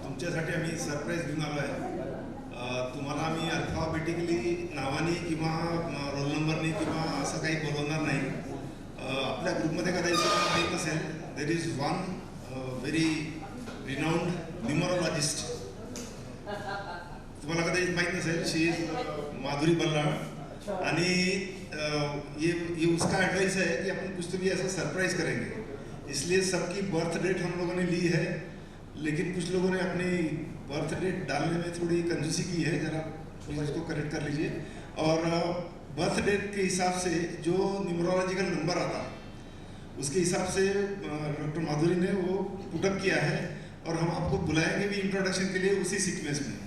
तुमच्यासाठी आम्ही सरप्राईज घेऊन आलो आहे. तुम्हाला आम्ही अल्फाबेटिकली नावाने किंवा रोल नंबरने किंवा असं काही बोलवणार नाही. आपल्या ग्रुपमध्ये कदाचित तुम्हाला माहीत नसेल, there is one very renowned numerologist. तुम्हाला कदाचित माहीत नसेल, शी इज माधुरी बल्लाळ. आणि ये उसका एडवाइस है कि अपन कुछ तो भी ऐसा सरप्राइज करेंगे, इसलिए सबकी बर्थ डेट हम लोगों ने ली है, लेकिन कुछ लोगों ने अपनी बर्थ डेट डालने में थोड़ी कंजूसी की है. जरा प्लीज़ उसको करेक्ट कर लीजिए. और बर्थ डेट के हिसाब से जो न्यूमरोलॉजिकल नंबर आता उसके हिसाब से डॉक्टर माधुरी ने वो पुटअप किया है. और हम आपको बुलाएंगे भी इंट्रोडक्शन के लिए उसी सीक्वेंस में.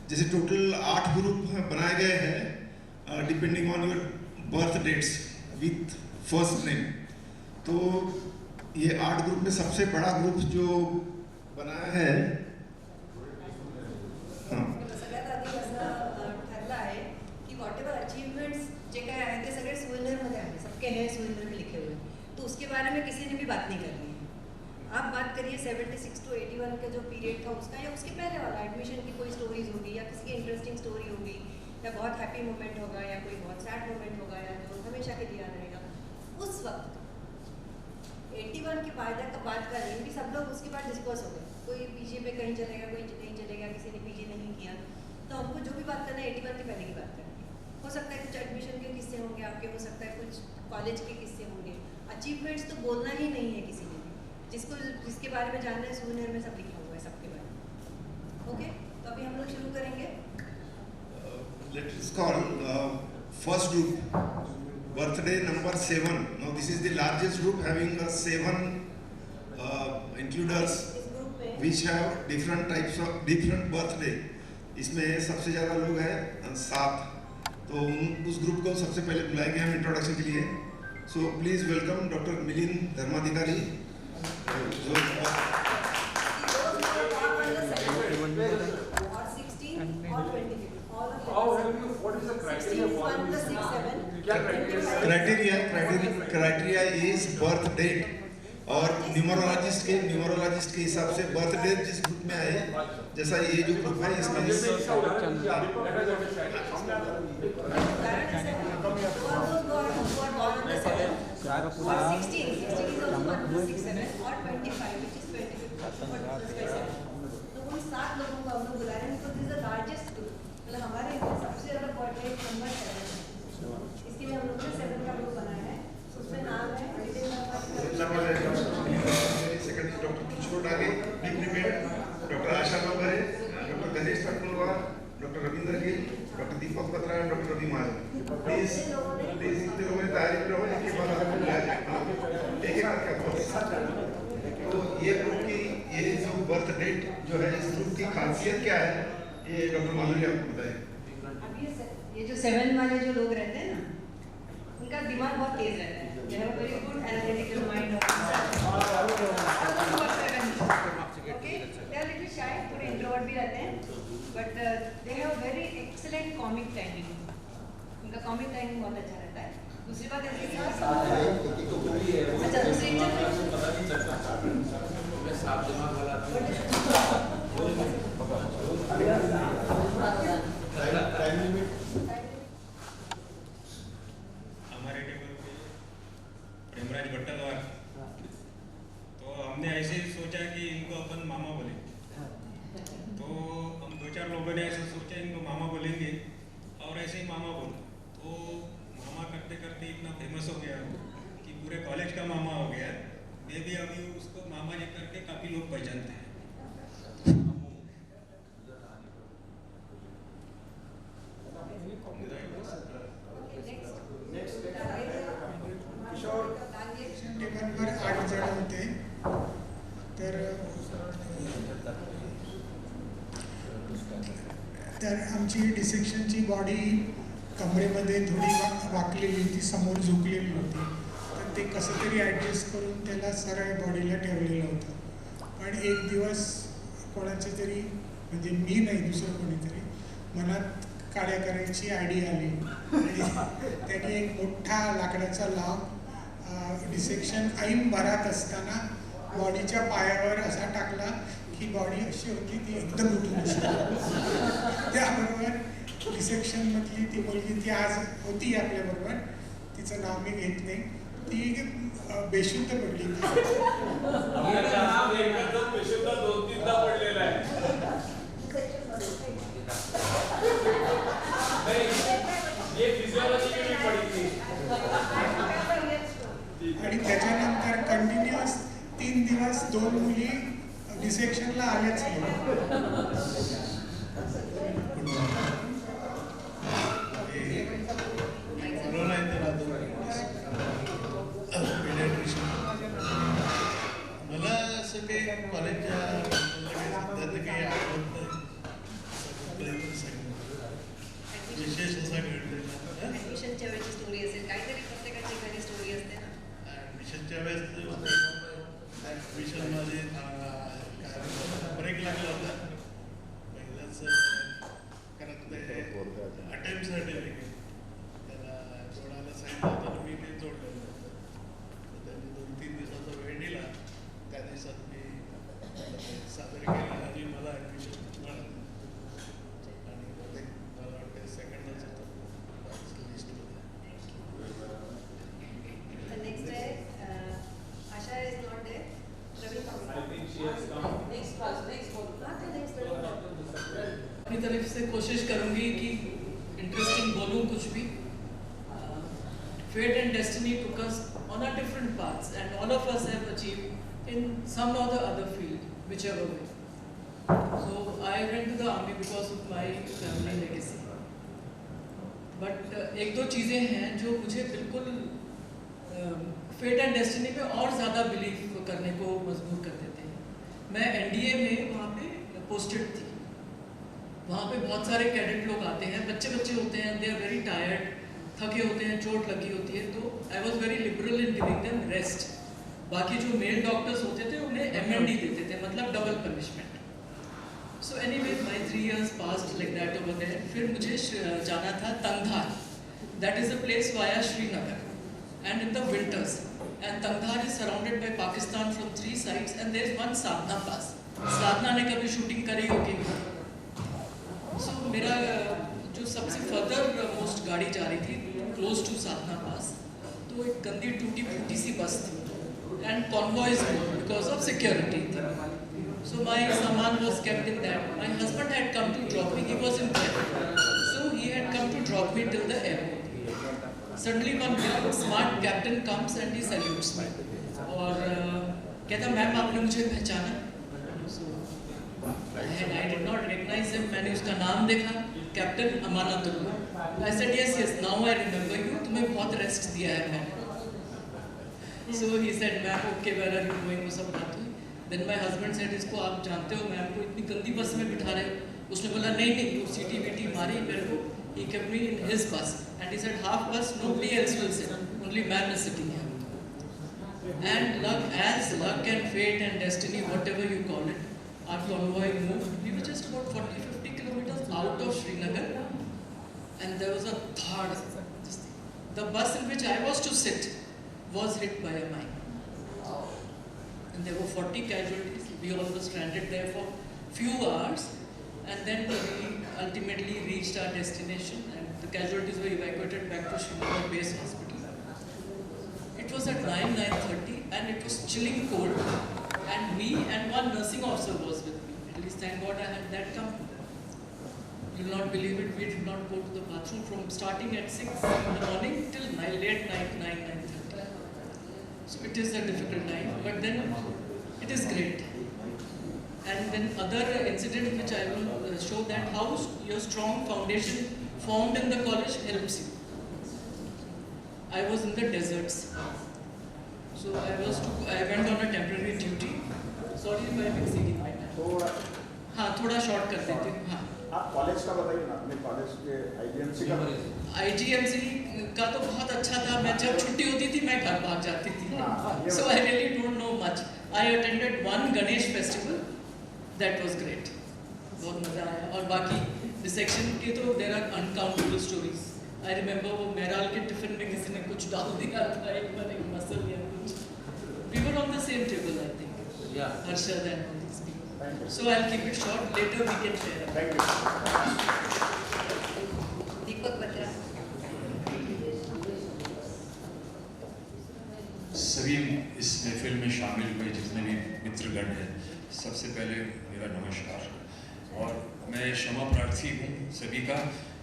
जैसे टोटल 8 ग्रुप बनाए गए हैं depending on your birth dates with first name. तो ये 8 ग्रुप में सबसे बड़ा ग्रुप जो बनाया है, सगळ्यात आधी असं ठरलं आहे की वॉट एवर अचीवमेंट्स जे काय आहेत ते सगळे सुविनरमध्ये आहेत. सबके हैं सुविनर में लिखे हुए, तो उसके बारे में किसी ने भी बात नहीं करनी है. आप बात करिए 76 to 81 का जो पीरियड था उसका, या उसके पहले वाला एडमिशन की कोई स्टोरीज होगी, या किसी की इंटरेस्टिंग स्टोरी होगी, या बहुत हैप्पी मोमेंट होगा, या कोई बहुत सैड मोमेंट होगा, या जो हमेशा के लिए याद रहेगा. उस वक्त 81 की बात कर रही हूँ, सब लोग उसके बाद डिस्कस हो गए. कोई पीजी में कहीं चलेगा, कोई नहीं चलेगा, किसी ने पीजी नहीं किया. तो हमको जो भी बात करना है 81 के पहले की बात करनी है. हो सकता है कुछ एडमिशन के किस्से होंगे आपके, हो सकता है कुछ कॉलेज के किस्से होंगे. अचीवमेंट्स तो बोलना ही नहीं है किसी ने भी. जिसके बारे में जानना है सुविनर में सब लिखा हुआ है सबके बारे में. ओके, तो अभी हम लोग शुरू करेंगे. Let us call first group birthday number 7. Now this is the largest group having 7 includers which have different types of different birthday. इसमें सबसे ज़्यादा लोग हैं 7. तो उस ग्रुप को सबसे पहले बुलाएंगे हम इंट्रोडक्शन के लिए. So please welcome doctor Milind Dharmadhikari. Criteria is birth date, और न्यूमरोलॉजिस्ट के हिसाब से बर्थ डेट जिस ग्रुप में आए, जैसा ये जो ग्रुप है इसमें तो उन 7 लोगों को हम लोग बुला रहे हैं. तो this is the largest group, मतलब हमारे सबसे ज़्यादा बर्थडे नंबर 7. इसके लिए हम लोग ने 7 का ग्रुप बनाया है. उसमें नाम है doctor Kishore Dage, doctor Asha Navghare, doctor Ganesh Thakurwar, doctor Ravindra Gill, doctor Deepak Batra, doctor Ravi Mahajan. Please इतने लोगों ने तैयारी में रहो. एक तो ये ग्रुप की ये जो बर्थ डेट जो है, इस ग्रुप की खासियत क्या है, ये डॉक्टर माधुरी आपको बताएं. अब ये जो 7 वाले जो लोग रहते हैं ना, उनका दिमाग बहुत तेज रहता है. They have a very good analytical mind. Okay, they are little shy, थोड़े introvert भी रहते हैं, but they have very excellent comic timing. उनका comic timing बहुत अच्छा रहता है. दूसरी बात ऐसी है, अच्छा दूसरी हमारे टेबल पे प्रेमराज भट्टलवार. तो हमने ऐसे ही सोचा कि इनको अपन मामा बोले. तो हम 2-4 लोगों ने ऐसे सोचा इनको मामा बोलेंगे, और ऐसे ही मामा बोला. तो मामा करते करते इतना फेमस हो गया कि पूरे कॉलेज का मामा हो गया. मैं भी अभी उसको मामा जी करके काफ़ी लोग पहचानते हैं. टेबलवर 8 जण होते. तर आमची डिसेक्शनची बॉडी कमरेमध्ये थोडी वाकलेली होती, समोर झुकलेली होती. तर ते कसं तरी ॲडजस्ट करून त्याला सरळ बॉडीला ठेवलेलं होतं. पण एक दिवस कोणाचे तरी, म्हणजे मी नाही दुसरं कोणीतरी, मनात काड्या करायची आयडिया आली आणि त्याने एक मोठा लाकडाचा लॉक डिसेक्शन ऐन भरात असताना बॉडीच्या पायावर असा टाकला की बॉडी अशी होती ती एकदम उठून बसली. त्याबरोबर डिसेक्शनमधली ती मुलगी ती आज होती आपल्याबरोबर, तिचं नाव मी घेत नाही, ती बेशुद्ध पडली. बेशुद्ध 2-3दा पडलेला आहे. आणि त्याच्यानंतर कंटिन्युअस 3 दिवस 2 मुली डिसेक्शनला आल्याच नाही. कोरोना इथे राहतो पेडियाट्रिशियन. मला असं काही कॉलेजच्या सध्या काही आठवत नाही. विशेष असा घडलेला ॲडमिशनच्या वेळेची स्टोरी असेल, काहीतरी प्रत्येकाची एखादी स्टोरी असते ना. ॲडमिशनच्या वेळेस ॲडमिशनमध्ये ब्रेक लागला होता पहिलाच, कारण ते अटेम्प्ट सर्टिफिकेट त्याला जोडायला सांगितलं होतं, मी ते जोडलेलं होतं. त्यांनी 2-3 दिवसाचा वेळ दिला. त्या दिवसात मी सादर केलं आणि मला ॲडमिशन मिळालं. आणि मला वाटतं सेकंडच होतं लिस्टमध्ये. नेक्स्ट आहे आशा इज नॉट देयर. रवी अपनी तरफ से कोशिश करूंगी कि इंटरेस्टिंग बोलूं कुछ भी. Fate and destiny took us on our different paths, and all of us have achieved in some or the other field, whichever way. So I went to the army because of my family legacy. But एक दो चीज़ें हैं जो मुझे बिल्कुल fate and destiny पे और ज़्यादा बिलीव करने को मजबूर कर देते हैं. मैं एनडीए में वहाँ पे पोस्टेड थी. वहाँ पे बहुत सारे कैडेट लोग आते हैं, बच्चे होते हैं, दे आर वेरी टायर्ड, थके होते हैं, चोट लगी होती है. तो I was very liberal in giving them rest. बाकी जो मेल डॉक्टर्स होते थे उन्हें MND देते थे, मतलब double punishment. So anyway my 3 years passed like that over there. फिर मुझे जाना था Tangdhar. That is a place via Srinagar, and in the winters, and Tangdhar is surrounded by Pakistan from 3 sides, and there is one Sadna pass. साधना ने कभी shooting करी होगी. So मेरा जो सबसे फर्दर मोस्ट गाड़ी जा रही थी क्लोज टू साधना पास, तो एक गंदी टूटी फूटी सी बस थी, and convoys because of security. So my saman was kept in that. My husband had come to drop me. He was in Kerala, so he had come to drop me till the airport. Suddenly one smart captain comes and he salutes me. और कहता ma'am आपने मुझे पहचाना? So I did not recognize him. मैंने उसका नाम देखा, captain Amanatullah. I said yes, now I remember you. तुम्हें बहुत रेस्ट दिया है मैंने. So he said ma'am okay, where are you going? वो सब बात हुई. Then my husband said इसको आप जानते हो मैम को इतनी गंदी बस में बिठा रहे. उसने बोला नहीं वो सीटी वीटी मारी मेरे को. He kept me in his bus and he said half bus nobody else will sit, only man is sitting here. And luck and fate and destiny, whatever you call it, our convoy moved. We were just about 40-50 kilometers out of Srinagar, and there was a third. The bus in which I was to sit was hit by a mine, and there were 40 casualties. We all were stranded there for few hours, and then we ultimately reached our destination, and the casualties were evacuated back to Srinagar Base Hospital. It was at 9:30, and it was chilling cold, and me and one nursing officer was with me. At least thank God I had that company. You will not believe it, we did not go to the bathroom from starting at 6 in the morning till late night 9:30. So it is a difficult time, but then it is great. And then other incident which I will show that how your strong foundation formed in the college helps you. I was in the deserts, so I went on a temporary duty. Sorry if I am exceeding my time. हाँ थोड़ा short कर देती हूँ. हाँ आप college का बताइए ना, अपने कॉलेज के IGMC का. IGMC का तो बहुत अच्छा था. मैं जब छुट्टी होती थी मैं घर भाग जाती थी. So I really don't know much. I attended one Ganesh festival. That was great. बहुत मज़ा आया. और बाकी डिसेक्शन के तो there are uncountable stories. I remember वो मेराल के टिफिन में किसी ने कुछ डाल दिया था एक बार, एक मसल या कुछ. We were on the same table I think. Yeah. Harshad and these people. So I'll keep it short. Later we can share. Thank you. दीपक बत्रा. सभी इस महफिल में शामिल हुए जितने भी मित्रगण हैं, सबसे पहले मेरा नमस्कार। और मैं क्षमा प्रार्थी हूँ सभी का,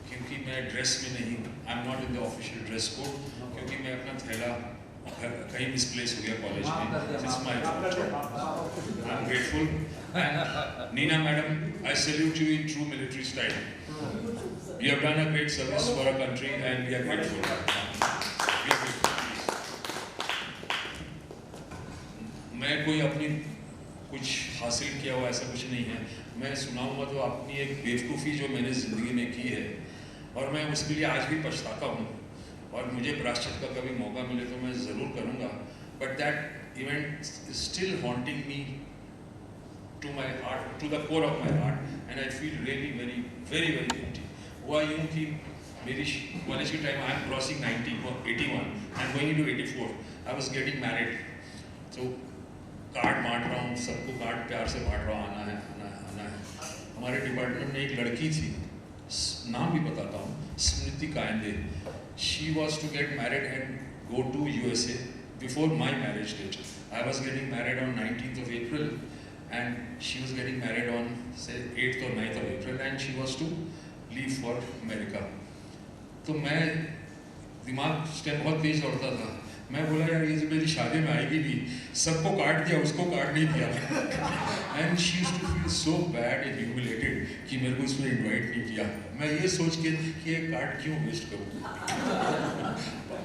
क्योंकि मैं ड्रेस में नहीं हूँ। I am not in the official dress code, क्योंकि मैं अपना थैला कहीं मिसप्लेस हो गया कॉलेज में। It's my fault. I am grateful. And Neena madam, I salute you in true military style. You have done a great service for our country and we are grateful. मैं कोई अपनी कुछ हासिल किया हुआ ऐसा कुछ नहीं है। मैं सुनाऊंगा तो अपनी एक बेवकूफ़ी जो मैंने ज़िंदगी में की है, और मैं उसके लिए आज भी पछताता हूँ, और मुझे प्रायश्चित का कभी मौका मिले तो मैं ज़रूर करूँगा। But that event is still haunting me to my heart, to the core of my heart, and I feel really very very very guilty. हुआ यूँ कि मेरी कॉलेज के time I am crossing 81 and going to 84, I was getting married. तो card बांट रहा हूँ, सबको कार्ड प्यार से बांट रहा हूँ, आना है आना है आना है। हमारे डिपार्टमेंट में एक लड़की थी, नाम भी बताता हूँ, Smriti Kayande. She was to get married and go to USA before my marriage date. I was getting married on 19th of April and she was getting married on say 8th or 9th of April and she was to leave for America. तो मैं दिमाग उस time बहुत तेज दौड़ता था। मैं बोला यार ये मेरी शादी में आएगी भी, सबको काट दिया, उसको काट नहीं दिया। And she used to feel so bad and humiliated कि मेरे को इसमें इनवाइट नहीं किया। मैं ये सोच के कि ये कार्ड क्यों वेस्ट करूँ।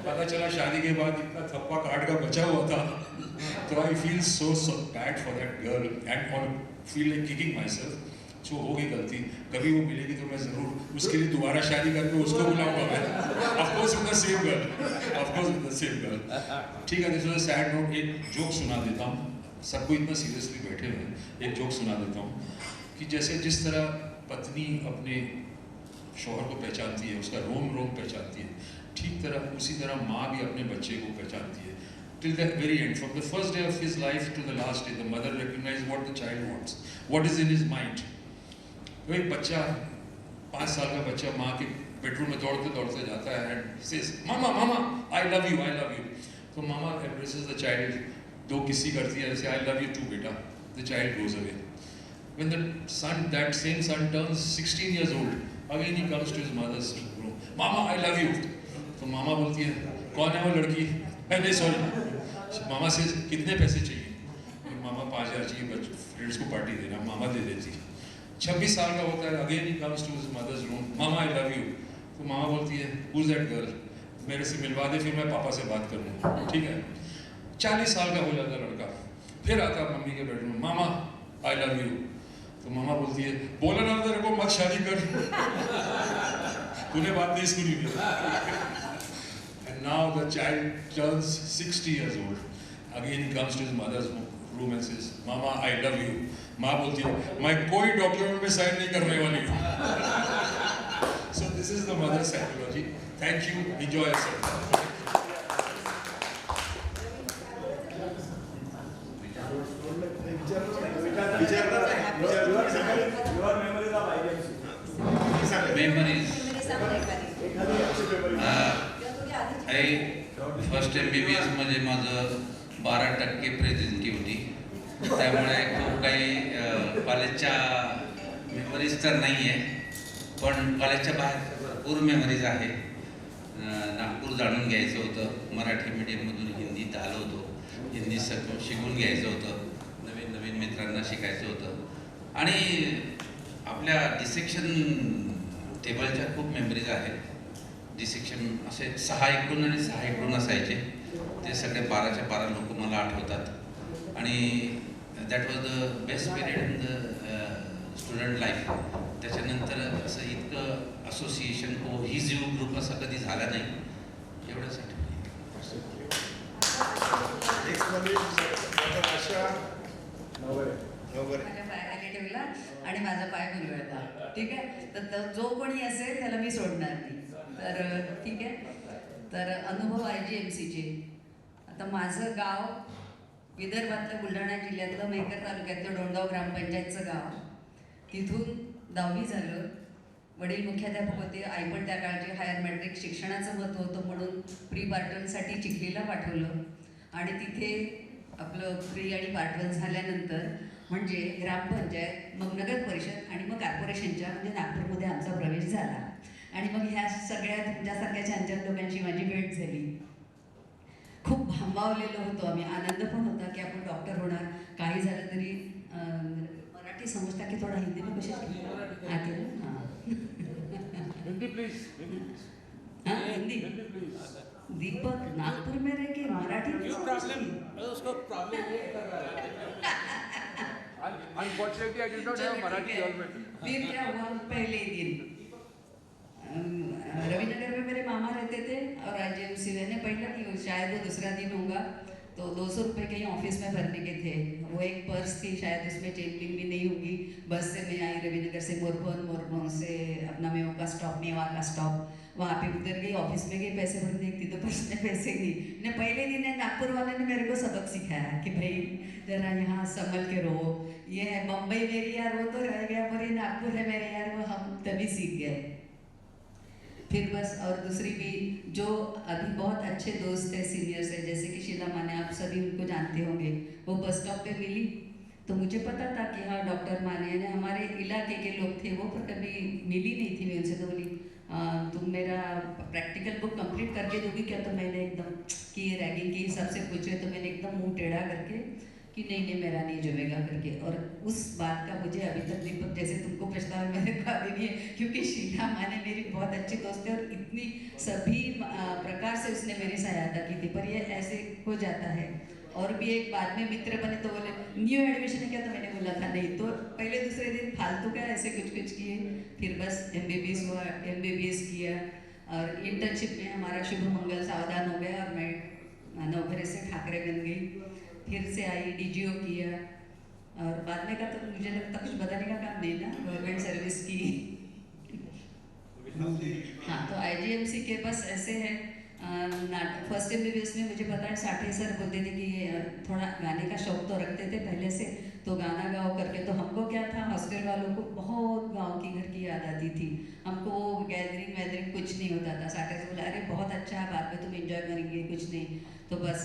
पता चला शादी के बाद इतना थप्पा कार्ड का बचा हुआ था। तो I feel so bad for that girl and on feel like kicking my self. जो हो गई गलती, कभी वो मिलेगी तो मैं ज़रूर उसके लिए दोबारा शादी करके उसको बुलाऊंगा मैं। Of course with the same girl, of course with the same girl. ठीक है, this was a sad note. एक जोक सुना देता हूँ, सबको इतना सीरियसली बैठे हुए हैं, एक जोक सुना देता हूँ कि जैसे जिस तरह पत्नी अपने शौहर को पहचानती है, उसका रोम रोम पहचानती है, ठीक तरह उसी तरह माँ भी अपने बच्चे को पहचानती है। Till the very end, from the first day of his life to the last day, the mother recognizes what the child wants, what is in his mind. वही बच्चा, 5 साल का बच्चा माँ के बेडरूम में दौड़ते दौड़ते जाता है and says mama mama I love you, I love you. तो मामा embraces the child, दो किसी करती है, ऐसे आई लव यू टू बेटा। The child goes away. When the son, that same son turns 16 years old, again he comes to his mother's room, mama I love you. तो मामा बोलती है कौन है वो लड़की? नहीं सॉरी। मामा से कितने पैसे चाहिए? मामा 5000 चाहिए, फ्रेंड्स को पार्टी देना। मामा दे देती है। 26 साल का होता है, again he comes to his mother's room, mama I love you. तो मामा बोलती है हु इज दैट गर्ल, मेरे से मिलवा दे, फिर मैं पापा से बात करूँगा। ठीक है, 40 साल का हो जाता लड़का, फिर आता है मम्मी के bedroom, mama I love you. तो मामा बोलती है बोला ना तेरे को मत शादी कर, तूने बात नहीं सुनी मेरी। And now the child turns 60 years old. Again he comes to his mother's room and says, "Mama, I love you." माँ बोलती है मैं कोई डॉक्यूमेंट में साइन नहीं करने वाली हूँ। So this is the mother psychology. Thank you. Enjoy yourself. Memories. I first MBBS मध्ये माझं 12% प्रेझेंटी होती, त्यामुळे खूप काही कॉलेजच्या मेमरीज तर नाही आहे, पण कॉलेजच्या बाहेर भरपूर मेमरीज आहे। नागपूर जाणून घ्यायचं होतं, मराठी मीडियममधून हिंदीत आलो होतो, हिंदी शिकून घ्यायचं होतं, नवीन नवीन मित्रांना शिकायचं होतं आणि आपल्या डिसेक्शन टेबलच्या खूप मेमरीज आहेत। डिसेक्शन असे 6 इकडून आणि 6 इकडून असायचे, ते सगळे 12च्या 12 लोक मला आठवतात आणि that was the best period in the student life. त्याच्यानंतर असं इतकं असोसिएशन कोहिजिव्ह ग्रुप असा कधी झाला नाही, एवढ्यासाठी। माझ्या पायाखाली ठेवला आणि माझा पाय गुलवळला। ठीक आहे, तर जो कोणी असेल त्याला मी सोडणार नाही। तर ठीक आहे, तर अनुभव IGMCचे। आता माझं गाव विदर्भातलं बुलढाणा जिल्ह्यातलं मेहकर तालुक्यातलं डोणगाव ग्रामपंचायतचं गाव. तिथून 10वी झालं. वडील मुख्याध्यापक होते. आई पण त्या काळची हायर मॅट्रिक शिक्षणाचं महत्त्व होतं म्हणून प्री पार्टनसाठी चिखलीला पाठवलं. आणि तिथे आपलं प्री आणि पार्टवन झाल्यानंतर म्हणजे ग्रामपंचायत, मग नगर परिषद आणि मग कॉर्पोरेशनच्या म्हणजे नागपूरमध्ये आमचा प्रवेश झाला. आणि मग ह्या सगळ्या तुमच्यासारख्या छान छान लोकांची माझी भेट झाली. खूप भांबावलेलो होतो आम्ही. आनंद पण होता की आपण डॉक्टर होणार. काही झालं तरी मराठी समजता की थोडा हिंदी में कशा हिंदी प्लीज. हाँ हिंदी. दीपक नागपुर में रह के मराठी उसको प्रॉब्लम ये कर रहा है. Unfortunately, I did not have Marathi government. फिर क्या हुआ, पहले दिन रविनगर में मेरे मामा रहते थे और आईजीएमसी मैंने पहला नहीं, शायद वो दूसरा दिन होगा, तो 200 रुपये कहीं ऑफिस में भरने के थे. वो एक पर्स थी, शायद उसमें चेकिंग भी नहीं होगी. बस से मैं आई रविनगर से मोरभवन, मोरभवन से अपना मेवा का स्टॉप, वहाँ पे उतर गई, ऑफिस में गई, पैसे भरने देखती तो पर्स में पैसे नहीं. ने पहले दिन नागपुर वाले ने मेरे को सबक सिखाया कि भाई जरा यहाँ संभल के रहो. ये है बम्बई मेरी यार, वो तो रह गया, पर ये नागपुर है मेरे यार, वो हम तभी सीख गए. फिर बस, और दूसरी भी जो अभी बहुत अच्छे दोस्त हैं सीनियर्स हैं, जैसे कि शीला माने, आप सभी उनको जानते होंगे. वो बस स्टॉप पे मिली तो मुझे पता था कि हाँ डॉक्टर माने यानी हमारे इलाके के लोग थे वो, पर कभी मिली नहीं थी मैं उनसे. तो बोली तुम मेरा प्रैक्टिकल बुक कंप्लीट करके दोगी क्या? तो मैंने एकदम कि ये रैगिंग के हिसाब से पूछ रहे, तो मैंने एकदम मुंह टेढ़ा करके कि नहीं मेरा नहीं जमेगा करके. और उस बात का मुझे अभी तक दीपक जैसे तुमको पछतावा मेरे को अभी भी है, क्योंकि शीला माने मेरी बहुत अच्छी दोस्त है और इतनी सभी प्रकार से उसने मेरी सहायता की थी. पर ये ऐसे हो जाता है. और भी एक बाद में मित्र बने तो बोले न्यू एडमिशन है क्या? तो मैंने बोला था नहीं. तो पहले दूसरे दिन फालतू का ऐसे कुछ किए. फिर बस MBBS हुआ, MBBS किया और इंटर्नशिप में हमारा शुभ मंगल सावधान हो गया और मैं नौकरी से ठाकरे बन गई. फिर से आई, DGO किया और बाद में का तो मुझे लगता कुछ बताने का काम नहीं ना, गवर्नमेंट सर्विस की. हाँ, तो IGMC के बस ऐसे है. फर्स्ट MBBS में मुझे पता है साठे सर बोलते थे कि थोड़ा गाने का शौक तो रखते थे पहले से, तो गाना गाओ करके. तो हमको क्या था, हॉस्टल वालों को बहुत गाँव की घर की याद आती थी. हमको वो गैदरिंग वैदरिंग कुछ नहीं होता था. साठे से बोला अरे बहुत अच्छा है, बाद में तुम एंजॉय करेंगे, कुछ नहीं. तो बस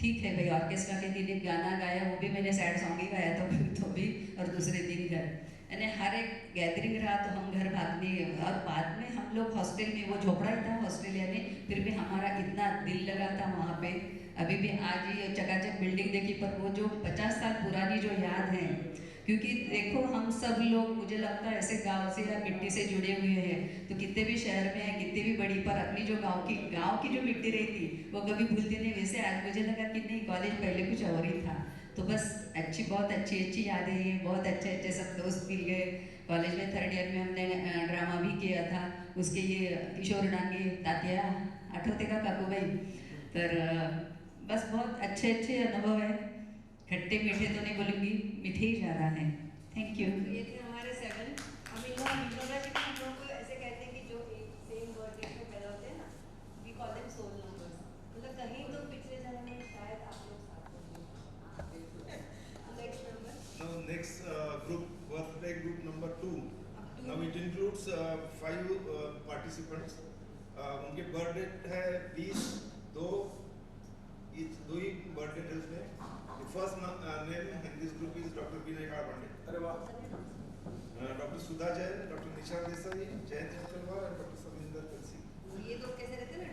ठीक है भाई. ऑर्केस्ट्रा के दिन एक गाना गाया, वो भी मैंने सैड सॉन्ग ही गाया था तो भी. और दूसरे दिन घर, यानी हर एक गैदरिंग रहा तो हम घर भागने. और बाद में हम लोग हॉस्टल में, वो झोपड़ा ही था ऑस्ट्रेलिया में, फिर भी हमारा इतना दिल लगा था वहाँ पे. अभी भी आज ये चकाचक बिल्डिंग देखी, पर वो जो 50 साल पुरानी जो याद है, क्योंकि देखो हम सब लोग मुझे लगता है ऐसे गांव से या मिट्टी से जुड़े हुए हैं. तो कितने भी शहर में है, कितने भी बड़ी, पर अपनी जो गांव की जो मिट्टी रहती वो कभी भूलती नहीं. वैसे आज मुझे लगा कि नहीं, कॉलेज पहले कुछ और ही था. तो बस बहुत अच्छी यादें हैं. बहुत अच्छे सब दोस्त मिल गए. कॉलेज में 3rd ईयर में हमने ड्रामा भी किया था. उसके ये किशोर डांगे तात्या आठवते का काकूबाई. तर बस बहुत अच्छे अनुभव है. खट्टे मीठे तो नहीं बोलूँगी, मीठे ही ज़्यादा हैं. Thank you. ये थे हमारे 7. हम इन लोगों को ऐसे कहते हैं कि जो एक सेम बर्थडे में पैदा होते हैं ना, we call them soul numbers. मतलब कहीं तो पिछले जन्म में शायद आप लोग साथ होंगे. Next number. Now next group, birthday group number 2. Now it includes 5 participants. उनके बर्थडे है 20/2. दो ही बर्थडे है उसमें. The first name in this group is Dr. Vinay Pandey. अरे वाह. Dr. Sudha Jain, Dr. Nisha Desai, Jain Chalwa and Dr. Saminder Kalsi. ये लोग कैसे रहते हैं ना,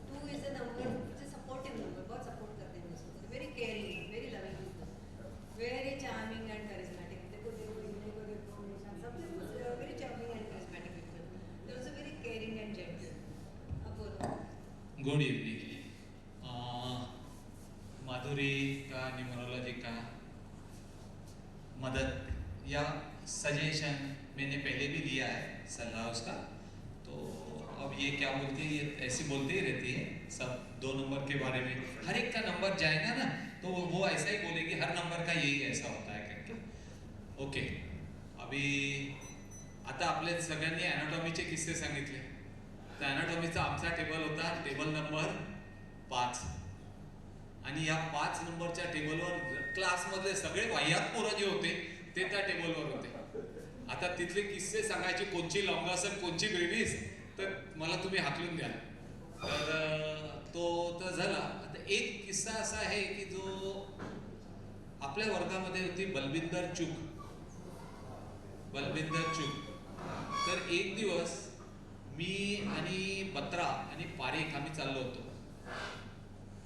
2 is a number, it's a supportive number. बहुत सपोर्ट करते हैं उसको. Very caring, very loving, very charming and charismatic. देखो सब very charming and charismatic people. They're also very caring and gentle. अब बोलो. Good evening. माधुरी का, न्यूमरोलॉजी का मदद या सजेशन मैंने पहले भी दिया है, सलाह उसका. तो अब ये क्या बोलती है, ये ऐसे बोलते ही रहती है सब 2 नंबर के बारे में. हर एक का नंबर जाएगा ना तो वो ऐसा ही बोलेगी, हर नंबर का यही ऐसा होता है करके. ओके, अभी आता आपल्या सगळ्यांनी ॲनाटॉमीचे किस्से सांगितले. तर ॲनाटॉमीचा आमचा टेबल होता टेबल नंबर 5. आणि या 5 नंबरच्या टेबलवर क्लासमधले सगळे वाह्यात पोरं जे होते ते त्या टेबलवर होते. आता तिथले किस्से सांगायचे, कोणची लॉंगासन कोणची ब्रेव्हिस, तर मला तुम्ही हाकलून द्या. तर तो तर झाला. आता एक किस्सा असा आहे की जो आपल्या वर्गामध्ये होती बलविंदर चूक. तर एक दिवस मी आणि बत्रा आणि पारेख आम्ही चाललो होतो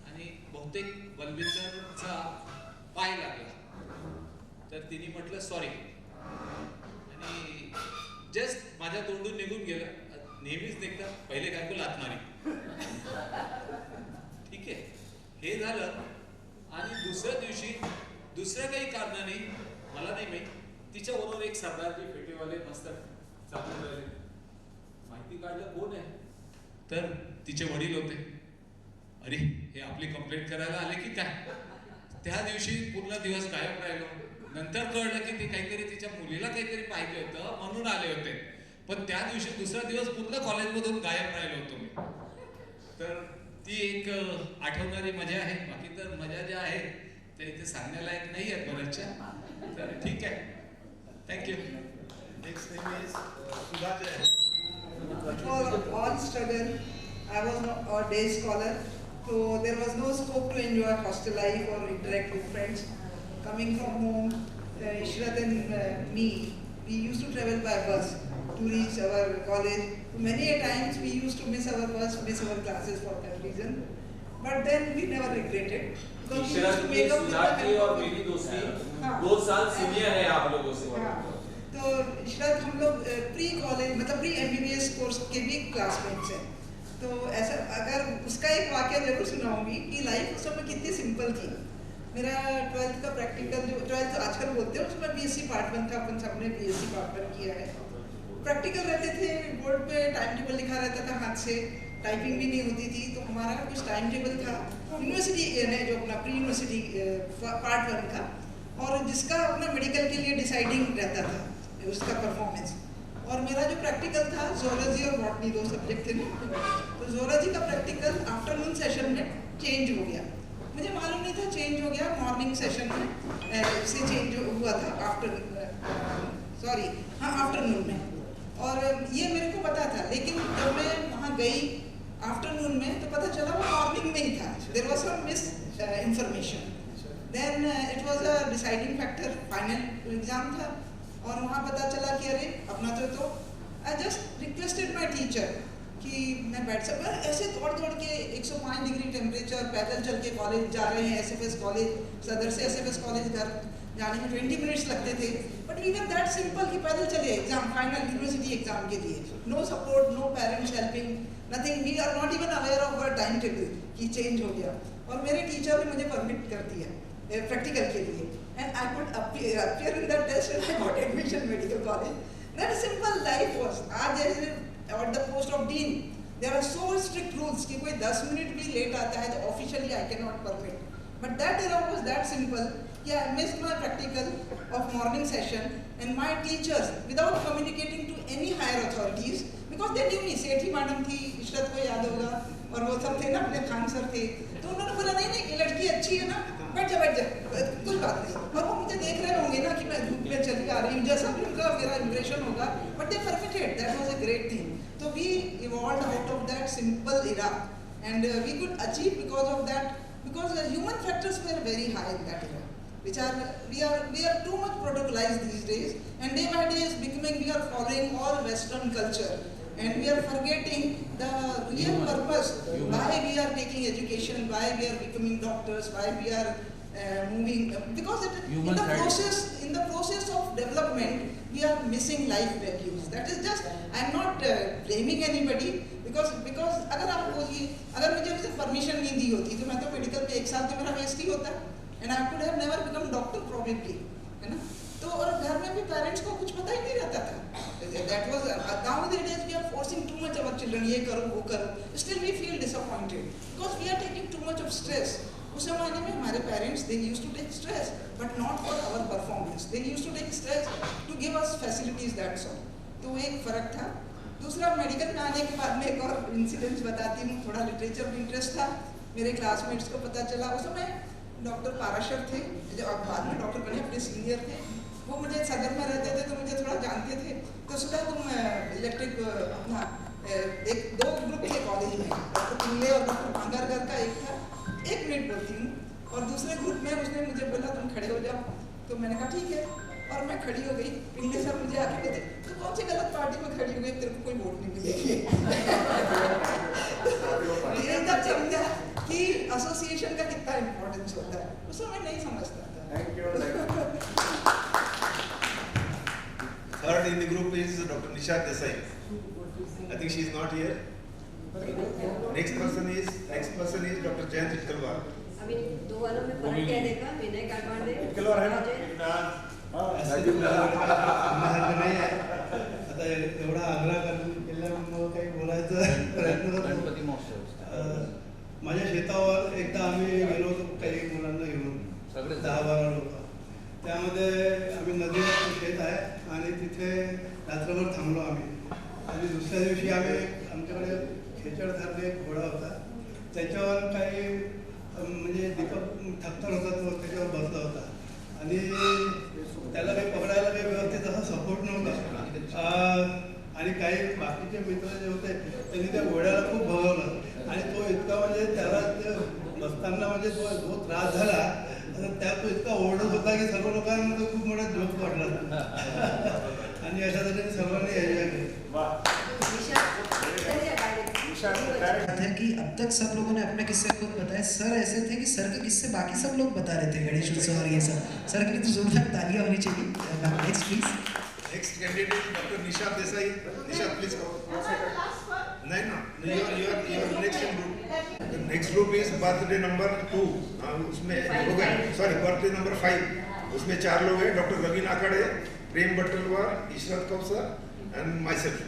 आणि बहुतेक बलविंदरचा पाय लागला. तर तिने म्हटलं सॉरी आणि जस्ट माझ्या तोंडून निघून गेलं. नेहमीच निघतात, पहिले काय को लात मारी. ठीक आहे, हे झालं. आणि दुसऱ्या दिवशी दुसऱ्या काही कारणाने मला नाही माहित, तिच्या बरोबर एक सरदारजी फेटेवाले मस्त चालून राहिले. माहिती काढलं कोण आहे, तर तिचे वडील होते. अरे हे आपली कंप्लेंट करायला आले की काय. त्या दिवशी पूर्ण दिवस गायब राहिलो. नंतर कळलं की ते काहीतरी तिच्या मुलीला काहीतरी पाहिजे होतं म्हणून आले होते. पण त्या दिवशी दुसरा दिवस पूर्ण कॉलेजमधून गायब राहिलो होतो मी. तर ती एक आठवणारी मजा आहे. बाकी तर मजा ज्या आहेत ते इथे सांगण्यालायक नाही आहेत बऱ्याचशा. तर ठीक आहे, thank you. Next name is Sudha Jain. For all struggle, I was a day scholar, so there was no scope to enjoy hostel life or interact with friends. Coming from home, Ishrat and me, we used to travel by bus to reach our college. Many a times we used to miss our bus, miss our classes for that reason. But then we never regretted. Ishrat की, सुजात की और मेरी दोस्ती 2 साल senior है आप लोगों से. तो इशरत हम लोग प्री कॉलेज मतलब प्री MBBS कोर्स के भी क्लासमेट्स हैं. तो ऐसा अगर उसका एक वाक्य जरूर सुनाऊंगी कि लाइफ उस समय कितनी सिंपल थी. मेरा 12th का प्रैक्टिकल, जो 12th आजकल बोलते हैं उसमें BSc पार्ट 1 था. अपन सबने BSc पार्ट 1 किया है. प्रैक्टिकल रहते थे, बोर्ड पे टाइम टेबल लिखा रहता था हाथ से, टाइपिंग भी नहीं होती थी. तो हमारा कुछ टाइम टेबल था यूनिवर्सिटी ने जो अपना प्री यूनिवर्सिटी पार्ट 1 का, और जिसका अपना मेडिकल के लिए डिसाइडिंग रहता था उसका परफॉर्मेंस. और मेरा जो प्रैक्टिकल था जोलॉजी और बॉटनी 2 सब्जेक्ट थे ना. तो जोलॉजी का प्रैक्टिकल आफ्टरनून सेशन में चेंज हो गया. मुझे मालूम नहीं था चेंज हो गया. मॉर्निंग सेशन में से चेंज हुआ था आफ्टरनून में. और ये मेरे को पता था, लेकिन जब मैं वहाँ गई आफ्टरनून में तो पता चला वो मॉर्निंग में ही था. There was some misinformation. Then it was a deciding factor. Final exam था और वहाँ पता चला कि अरे अपना तो I just requested my teacher कि मैं बैठ सकता. ऐसे दौड़ के 105 डिग्री टेम्परेचर पैदल चल के कॉलेज जा रहे हैं. SFS कॉलेज, सदर से SFS कॉलेज घर जाने में 20 मिनट्स लगते थे. But we were that simple कि पैदल चले एग्जाम, फाइनल यूनिवर्सिटी एग्जाम के लिए. No support, no parents helping, nothing. We are not even aware of our time table कि चेंज हो गया. और मेरे टीचर ने मुझे परमिट कर दिया प्रैक्टिकल के लिए. And I could appear in that test and I got admission medical college. That simple life was. आज at the post of dean, there are so strict rules कि कोई 10 मिनट भी लेट आता है तो officially I cannot permit. But that era was that simple. Yeah, I missed my practical of morning session and my teachers, without communicating to any higher authorities, because they knew me. Sethi madam थी, इशरत को याद होगा, और वो सब थे ना, अपने खान सर थे. तो उन्होंने बोला नहीं ये लड़की अच्छी है ना, बैठ जा कुछ बात नहीं. और वो मुझे देख रहे होंगे ना कि मैं धूप में चली आ रही हूँ, जैसा भी उनका मेरा इम्प्रेशन होगा, but they permitted. That was a great thing. तो we evolved out of that simple era and we could achieve because of that, because human factors were very high in that era, which are we are too much protocolized these days, and day by day is becoming, we are following all Western culture and we are forgetting the real purpose why we are taking education, why we are becoming doctors, why we are moving, because in the process of development we are missing life values. That is just, I am not blaming anybody, because अगर आप बोलिए, अगर मुझे permission नहीं दी होती तो मैं तो मेडिकल पे 1 साल तो मेरा वेस्ट ही होता, and I could have never become doctor probably, है ना. तो और घर में भी पेरेंट्स को कुछ पता ही नहीं रहता था. That was nowadays we are forcing too much our children, ये करो वो करो. Still we feel disappointed because we are taking too much of stress. उस जमाने में हमारे parents they used to take stress, but not for our performance. They used to take stress to give us facilities, that's all. तो एक फर्क था. दूसरा, medical में आने के बाद में एक और इंसिडेंस बताती हूँ. थोड़ा लिटरेचर में इंटरेस्ट था मेरे क्लासमेट्स को पता चला। उस समय डॉक्टर पाराशर थे, जो अब बाद में डॉक्टर बने, अपने सीनियर थे, वो मुझे सदर में रहते थे तो मुझे थोड़ा जानते थे। तो सुधा तुम इलेक्ट्रिक अपना दो ग्रुप थे कॉलेज में, डॉक्टर पिंगले और डॉक्टर पांगारकर का एक था। 1 मिनट बोलती हूँ। और दूसरे ग्रुप में उसने मुझे बोला तुम खड़े हो जाओ, तो मैंने कहा ठीक है, और मैं खड़ी हो गई। पिंगले सर मुझे आके कहते तो कौन सी गलत पार्टी में खड़ी हो गई, तेरे को कोई वोट नहीं मिलेगी। धीरे तक समझा कि एसोसिएशन का कितना इम्पोर्टेंस होता है, उस समय नहीं समझता था। Third in the group is Dr. Nisha Desai. I think she is not here. Next person is Dr. Jayant Itkalwar. अभी 2 वालों में फर्क क्या देखा? विनय काटवाड़े नाही आहे. आता एवढा आग्रह केल्यामुळे काही बोलायचं प्रयत्न करतो. माझ्या शेतावर एकदा आम्ही गेलो होतो काही मुलांना घेऊन, 10-12 लोक. त्यामध्ये आम्ही नदीवर शेत आहे आणि तिथे रात्रभर थांबलो आम्ही. आणि दुसऱ्या दिवशी आम्ही आमच्याकडे खेचडधारणे एक घोडा होता, त्याच्यावर काही म्हणजे दीपक थकतर होता, तो त्याच्यावर बसला होता आणि त्याला काही पकडायला काही व्यवस्थित असा सपोर्ट नव्हता. आणि काही बाकीचे मित्र जे होते त्यांनी त्या घोड्याला खूप भगवलं आणि तो इतका म्हणजे त्याला बसताना म्हणजे जो त्रास झाला त्या तो इतका ओरडत होता की सर्व लोकांना तो खूप मोठा जोक वाटला. आणि अशा तऱ्हेने सर्वांनी एन्जॉय केलं. है कि अब तक सब लोगों ने अपने किस्से खुद बताए. सर ऐसे थे कि सर के किस्से बाकी सब लोग बता रहे थे, गणेश उत्सव और ये सब. सर के लिए तो जोरदार तालियां होनी चाहिए. Next please. Next candidate Dr. Nisha Desai. Nisha, please come. No, you are next in group. The next group is birthday number 2. उसमें हो गए, sorry, birthday number 5. उसमें 4 लोग हैं, doctor Ravi Nakade, Prem Battalwar, Ishrat Kausar and myself.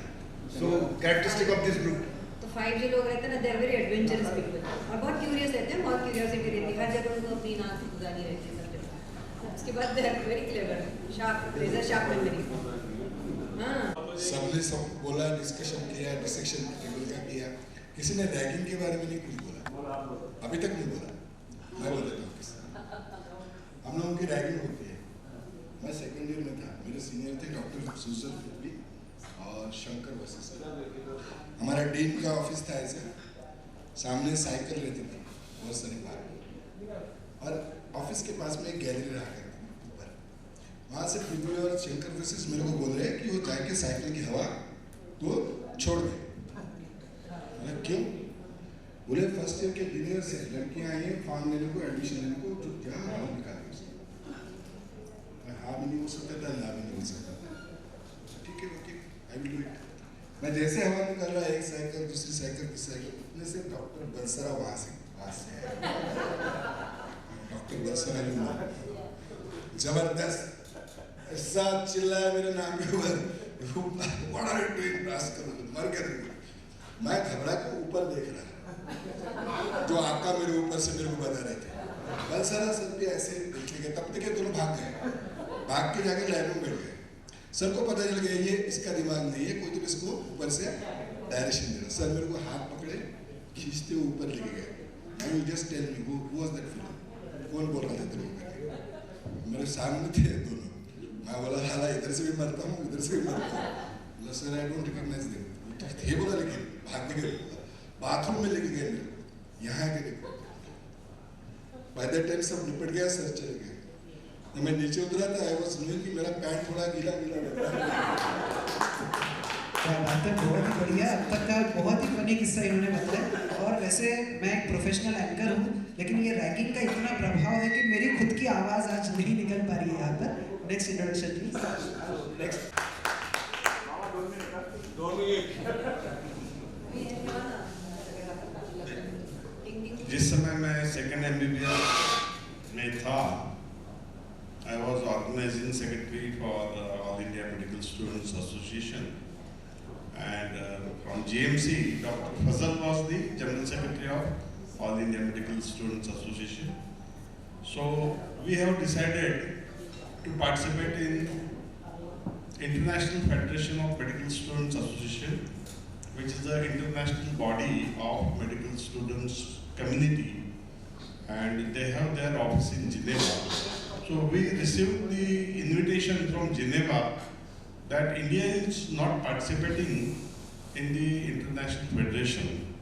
So characteristic of this group. तो 5 जो लोग रहते हैं ना, they are very adventurous people और बहुत curious रहते हैं, बहुत curiosity रहती है, हर जगह उनको अपनी नाक खुदानी रहती है सब जगह. उसके बाद they are very clever, sharp, razor sharp memory. सबने सब बोला, डिस्कशन किया, डिसेक्शन टेबल का किया. किसी ने रैगिंग के बारे में नहीं कुछ बोला, अभी तक नहीं बोला. मैं बोल देता हूँ किसी. हम लोगों की रैगिंग होती है. मैं सेकेंड ईयर में था, मेरे सीनियर थे डॉक्टर सुजन फिटली और शंकर वशिष्ठ. हमारा डीन का ऑफिस था ऐसे, सामने साइकिल रहती थी बहुत सारी बार, और ऑफिस के पास में एक गैलरी रहा करती थी ऊपर. वहाँ से पृथ्वी और शंकर वशिष्ठ मेरे को बोल रहे कि वो जाके साइकिल की हवा तो छोड़ दे. क्यों? बोले फर्स्ट ईयर के जूनियर से लड़कियाँ आई हैं फॉर्म लेने को, एडमिशन लेने को, जो क्या हाल निकाल हाँ भी नहीं हो सकता था, ना भी नहीं हो सकता था. ठीक है, okay, I will do it. मैं जैसे हवा निकाल रहा, एक साइकिल, दूसरी साइकिल, तीसरी साइकिल, उतने से डॉक्टर बंसरा वहाँ से डॉक्टर बंसरा जबरदस्त ऐसा चिल्लाया मेरे नाम के ऊपर, what are you doing, rascal, मर गया. मैं घबरा के ऊपर देख रहा, जो आका मेरे ऊपर से मेरे को बता रहे थे. बंसरा सर भी ऐसे देख गए, तब तक ये दोनों भाग गए, भाग के जाके लाइन में बैठ गए. सर को पता चल गया ये इसका दिमाग नहीं है, कोई तो इसको ऊपर से डायरेक्शन दे रहा. सर मेरे को हाथ पकड़े, खींचते हुए ऊपर लेके गए. I will just tell me who was that film, कौन बोल रहा था तेरे को? मेरे सामने थे दोनों. मैं बोला हाला इधर से भी मरता हूँ, इधर से भी मरता हूँ. बोला sir I don't recognise them. थे बोला, लेकिन भागने गए, बाथरूम में लेके गए मेरे, यहाँ के देखो. बाय दैट टाइम सब निपट गया, सर चले गए. मैं नीचे उतरा था, आई वाज नोइंग कि मेरा पैंट थोड़ा गीला गीला लग रहा है. क्या बात है, बहुत ही बढ़िया. अब तक का बहुत ही फनी किस्सा इन्होंने बताया. और वैसे मैं एक प्रोफेशनल एंकर हूँ, लेकिन ये रैगिंग का इतना प्रभाव है कि मेरी खुद की आवाज़ आज नहीं निकल पा रही है यहाँ पर. Next introduction please. नेक्स्ट जिस समय मैं सेकेंड MBBS में था, I was organizing secretary for the All India Medical Students Association, and from GMC, Dr. Fazal was the General Secretary of All India Medical Students Association. So we have decided to participate in International Federation of Medical Students Association, which is the international body of medical students community, and they have their office in Geneva. So we received the invitation from Geneva that India is not participating in the International Federation.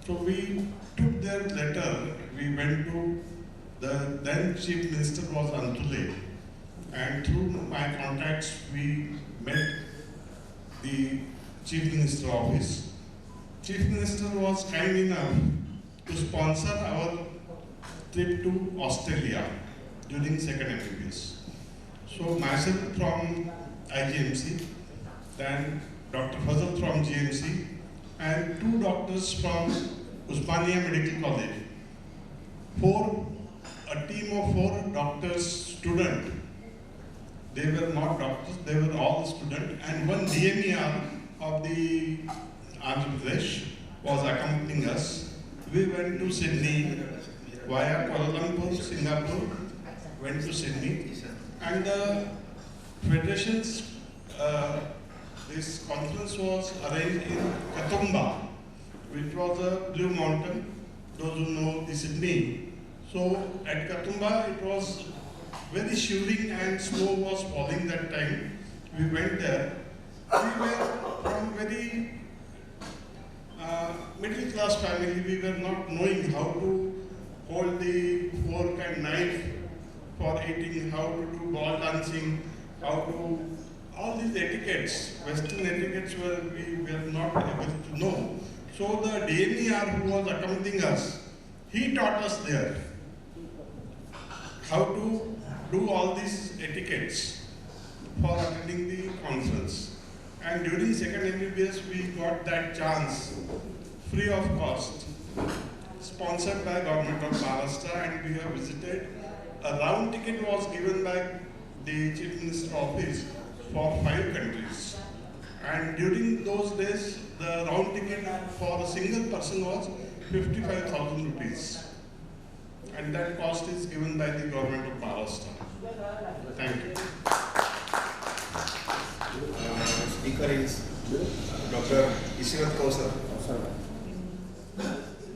So we took their letter, we went to the then Chief Minister was Antule, and through my contacts we met the Chief Minister office. Chief Minister was kind enough to sponsor our trip to Australia during second MBBS. So myself from IGMC, then Dr. Fazal from GMC, and 2 doctors from Osmania Medical College. A team of 4 doctors, students. They were not doctors, they were all students, and 1 DMER of the Andhra Pradesh was accompanying us. We went to Sydney via Kuala Lumpur, Singapore, went to Sydney, and the federation's this conference was arranged in Katoomba, which was a blue mountain, those who know the Sydney. So at Katoomba it was very shivering and snow was falling that time. We went there. We were from very middle class family. We were not knowing how to hold the fork and knife for eating, how to do ball dancing, how to, all these etiquettes, Western etiquettes we were not able to know. So the DMER who was accompanying us, he taught us there how to do all these etiquettes for attending the conference. And during second MBBS, we got that chance, free of cost, sponsored by Government of Maharashtra, and we have visited. A round ticket was given by the Chief Minister office for 5 countries. And during those days, the round ticket for a single person was 55,000 rupees. And that cost is given by the Government of Maharashtra. Thank you. Speaker is Dr. Ishrat Kausar.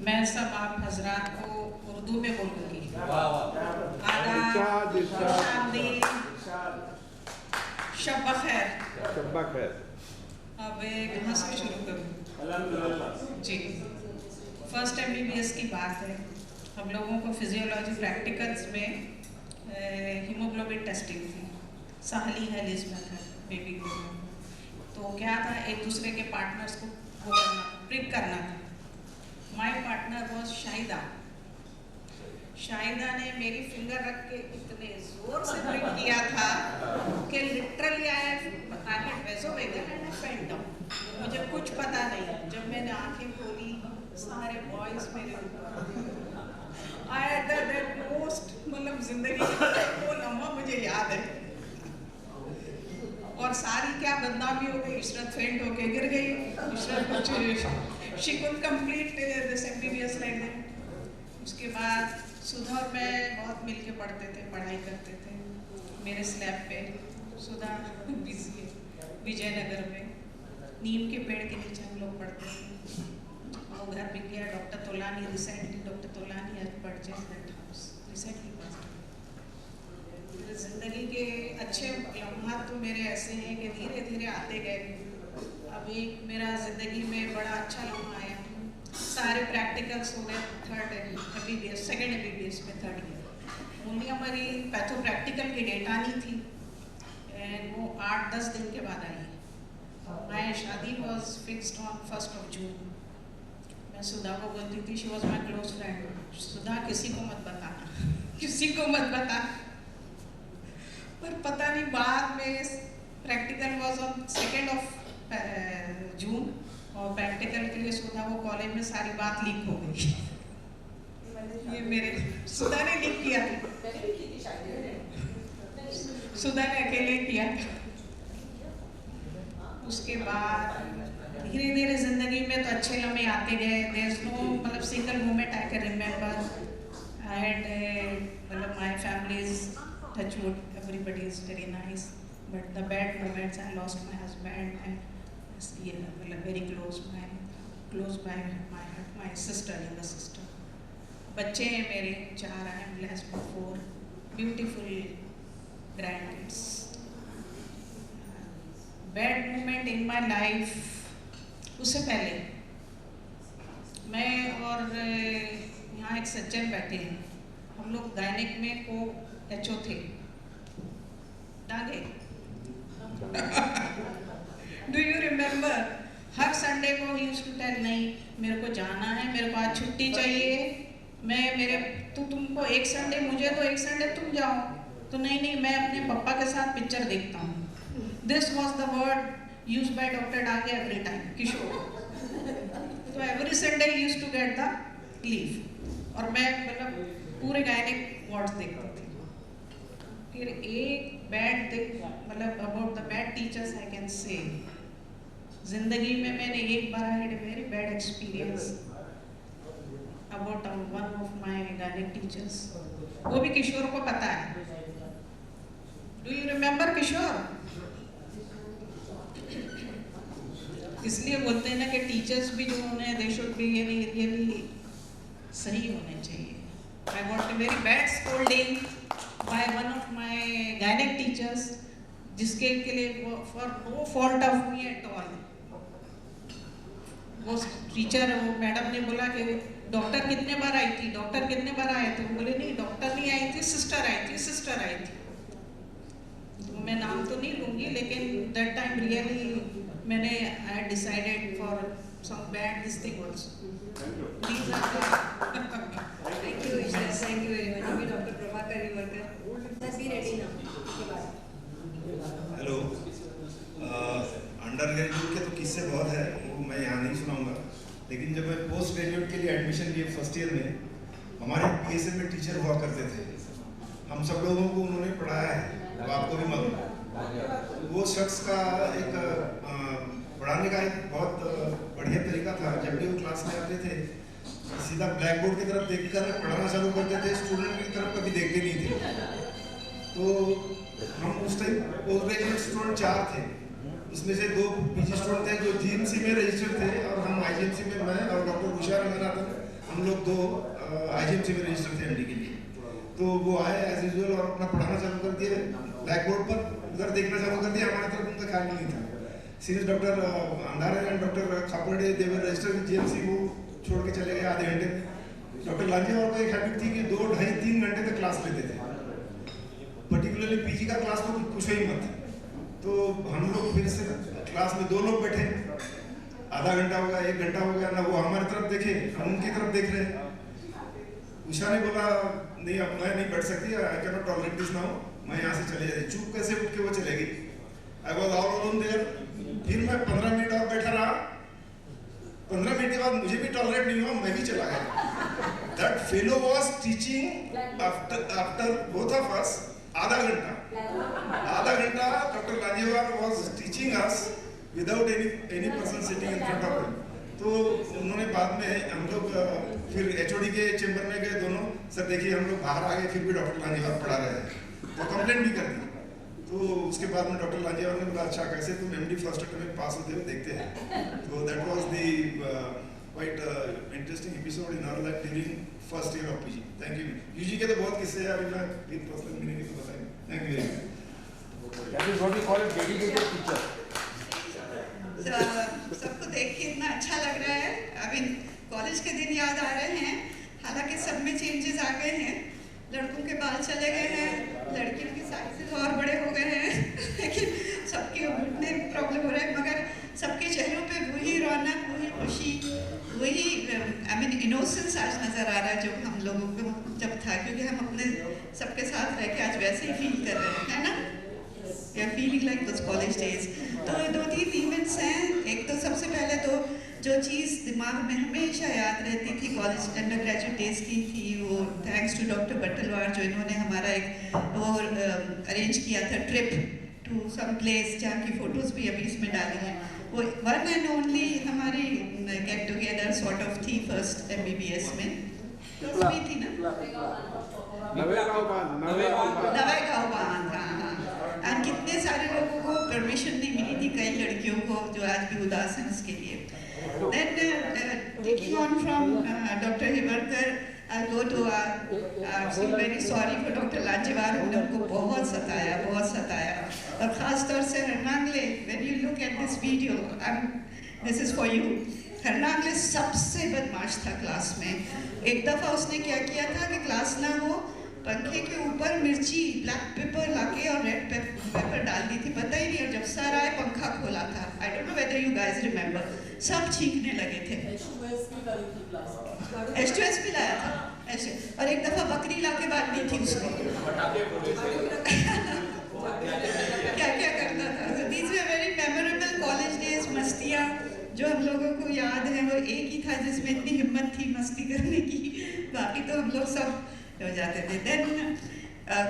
मैं सब आप हजरात को उर्दू में बोलूँगी। आदाब, खुशामदीद, शब बखैर। अब कहाँ से शुरू करूँ? जी, फर्स्ट MBBS की बात है। हम लोगों को फिजियोलॉजी प्रैक्टिकल्स में हीमोग्लोबिन टेस्टिंग थी, साहली हेलिस मेथड, बेबी को। तो क्या था, एक दूसरे के पार्टनर्स को वो करना, प्रिक करना था। My partner was Shahida. Shahida ने मेरी फिंगर रख के इतने जोर से प्रिक किया था कि literally I had vasovagal and I fell down. मुझे कुछ पता नहीं, जब मैंने आंखें खोली सारे बॉयज मेरे आई हैड दैट मोस्ट, मतलब जिंदगी वो लम्हा मुझे याद है। और सारी क्या बदनामी हो गई, इशरत फेंट होके गिर गई, Ishrat she could complete this MBBS like that. उसके बाद सुधा और मैं बहुत मिलके पढ़ते थे, पढ़ाई करते थे मेरे स्लैब पे। सुधा बिजी है विजयनगर में, नीम के पेड़ के नीचे हम लोग पढ़ते थे। वो घर बिक गया। Doctor Tolani recently, doctor Tolani has purchased that house recently. जिंदगी के अच्छे लम्हात तो मेरे ऐसे हैं कि धीरे धीरे आते गए। अभी मेरा जिंदगी में बड़ा अच्छा लम्हा आया, सारे प्रैक्टिकल्स हो गए। थर्ड MBBS, सेकेंड MBBS में 3rd ईयर। ओनली हमारी पैथो प्रैक्टिकल की डेट आनी थी, एंड वो 8-10 दिन के बाद आई। माय शादी वॉज फिक्स्ड ऑन 1 जून। मैं सुधा को बोलती थी, she was my close friend, Sudha किसी को मत बताना, किसी को मत बताना। पर पता नहीं, बाद में प्रैक्टिकल वाज ऑन 2 जून, और प्रैक्टिकल के लिए सुधा वो कॉलेज में सारी बात लीक हो गई। ये मेरे सुधा ने लीक किया था, सुधा ने अकेले किया था। उसके बाद धीरे धीरे जिंदगी में तो अच्छे लम्हे आते गए। देयर इज नो, मतलब single moment I can remember I had, मतलब my family is touchwood, everybody is very nice, but the bad moments, I lost my husband and very close by my sister, younger sister, बच्चे हैं मेरे 4, I am blessed with 4 beautiful grand kids. Bad moment in my life, उससे पहले मैं और यहाँ एक सज्जन बैठे हैं, हम लोग गायनिक में को एचओ थे Dange. Do you remember? Her Sunday को ही यूज्ड टू टेल, नहीं मेरे को जाना है, मेरे को आज छुट्टी चाहिए, तुमको एक संडे मुझे तो एक संडे तुम जाओ, तो नहीं मैं अपने पापा के साथ पिक्चर देखता हूँ। This was the word used by doctor Dange every time, Kishore. तो every Sunday used to get the leave, और मैं मतलब पूरे गायनिक वार्ड्स देखती थी। फिर एक बैड मतलब about the bad teachers I can say, जिंदगी में मैंने एक बार had a very bad experience about one of my gynaec teachers. वो भी किशोर को पता है। Do you remember Kishore? इसलिए बोलते हैं ना कि टीचर्स भी जो होने दे शुड बी रियली सही होने चाहिए। I got a very bad scolding by one of my gynec teachers, जिसके के लिए for no fault of me at all। वो टीचर, वो मैडम ने बोला कि डॉक्टर कितने बार आई थी, डॉक्टर कितने बार आए थे? वो बोले नहीं डॉक्टर नहीं आई थी, सिस्टर आई थी, सिस्टर आई थी। तो मैं नाम तो नहीं लूँगी, लेकिन that time really मैंने I decided for some bad this thing also। These are the Thank you Ishtar, thank you very much। अभी doctor Prabhakar Rivarkar, let's be ready now। Hello, undergraduate के तो किस्से बहुत है, वो मैं यहाँ नहीं सुनाऊंगा, लेकिन जब मैं पोस्ट ग्रेजुएट के लिए एडमिशन लिए फर्स्ट ईयर में, हमारे PSM में टीचर हुआ करते थे, हम सब लोगों को उन्होंने पढ़ाया है, वो आपको भी मालूम है। वो शख्स का एक पढ़ाने का एक बहुत बढ़िया तरीका था। जब भी वो क्लास में आते थे, सीधा ब्लैक बोर्ड की तरफ देखकर पढ़ाना चालू करते थे, स्टूडेंट की तरफ कभी देखते नहीं थे। तो हम उस टाइम पोस्ट ग्रेजुएट स्टूडेंट 4 थे, उसमें से 2 PG स्टूडेंट थे जो GMC में रजिस्टर्ड थे, और हम IGMC में, मैं और डॉक्टर उषा रंगनाथन, हम लोग 2 IGMC में रजिस्टर्ड थे MD के लिए। तो वो आए एज यूजुअल और अपना पढ़ाना चालू कर दिए, ब्लैक बोर्ड पर उधर देखना चालू कर दिया, हमारी तरफ उनका ख्याल नहीं था। Senior doctor Andhare and doctor Khapde देवर रजिस्टर्ड GMC को छोड़ के चले गए आधे घंटे में। डॉक्टर लांजेवार को एक हैबिट थी कि 2, 2.5, 3 घंटे तक क्लास लेते थे, पर्टिकुलरली PG का क्लास तो पूछो ही मत। तो हम लोग फिर से क्लास में 2 लोग बैठे, आधा घंटा हो गया, 1 घंटा हो गया, ना वो हमारी तरफ देखे, हम उनकी तरफ देख रहे। उषा ने बोला नहीं अब मैं नहीं बैठ सकती, I can not tolerate this now, मैं यहाँ से चले जाती। चुप कैसे उठ के वो चले गई। I was all alone there. फिर मैं 15 मिनट और बैठा रहा, 15 मिनट के बाद मुझे भी टॉलरेट नहीं हुआ, मैं भी चला गया। That fellow was teaching after both of us आधा घंटा doctor Lanjewar was teaching us without any person sitting in front of him. तो उन्होंने बाद में हम लोग फिर HOD के चेंबर में गए दोनों, सर देखिए हम लोग बाहर आ गए, फिर भी डॉक्टर लांजेवार पढ़ा रहे हैं, तो कंप्लेंट भी कर दी। तो उसके बाद में डॉक्टर लांजेवार ने बोला अच्छा कैसे तुम MD फर्स्ट अटेम्प्ट में पास होते हो देखते हैं। तो that was the quite interesting episode in our life during first year of PG। Thank you. UG के तो बहुत किस्से हैं, अभी मैं एक पर्सनल मीनिंग तो बताएंगे। Thank you very much. That is what we call a dedicated teacher. सबको देख के इतना अच्छा लग रहा है। अभी कॉलेज के दिन याद आ रहे हैं, हालांकि सब में चेंजेस आ गए हैं, लड़कों के बाल चले गए हैं, लड़कियों के साइजेस और बड़े हो गए हैं, लेकिन सबके घुटने में प्रॉब्लम हो रहा है, मगर सबके चेहरों पे वही रौनक, वही खुशी, वही आई मीन इनोसेंस आज नज़र आ रहा है जो हम लोगों को जब था, क्योंकि हम अपने सबके साथ रह के आज वैसे ही फील कर रहे हैं, है ना? We are feeling like those college days. तो 2-3 इवेंट्स हैं। एक तो सबसे पहले तो जो चीज़ दिमाग में हमेशा याद रहती थी कॉलेज अंडर ग्रेजुएट डेज की थी, वो थैंक्स टू डॉक्टर बट्टलवार जो इन्होंने हमारा एक वो अरेंज किया था ट्रिप टू सम प्लेस, जहाँ की फ़ोटोज़ भी अभी इसमें डाली हैं। वो वन एंड ओनली हमारी गेट टुगेदर सॉर्ट ऑफ थी फर्स्ट MBBS में, तो उसमें थी ना नवेगांव बांध। हाँ। और कितने सारे लोगों को परमिशन नहीं मिली थी, कई लड़कियों को जो आज भी उदास हैं उसके लिए। Then taking on from Dr. Hibarkar, I I'll go to feel very sorry for Dr. Lanjivar, हमने उनको बहुत सताया और खास तौर से हरनांगले, when you look at this video, this is for you. हरनांगले सबसे बदमाश था क्लास में. एक दफ़ा उसने क्या किया था कि क्लास ना हो, पंखे के ऊपर मिर्ची ब्लैक पेपर लाके और रेड पेपर डाल दी थी, पता ही नहीं, और जब सर आए पंखा खोला था. I don't know whether you guys remember. सब चीखने लगे थे. H2S भी लाया था ऐसे, और एक दफ़ा बकरी लाके बांध दी थी उसको. क्या करता था. So these were very memorable college days. मस्तियाँ जो हम लोगों को याद है, वो एक ही था जिसमें इतनी हिम्मत थी मस्ती करने की, बाकी तो हम लोग सब हो जाते थे. Then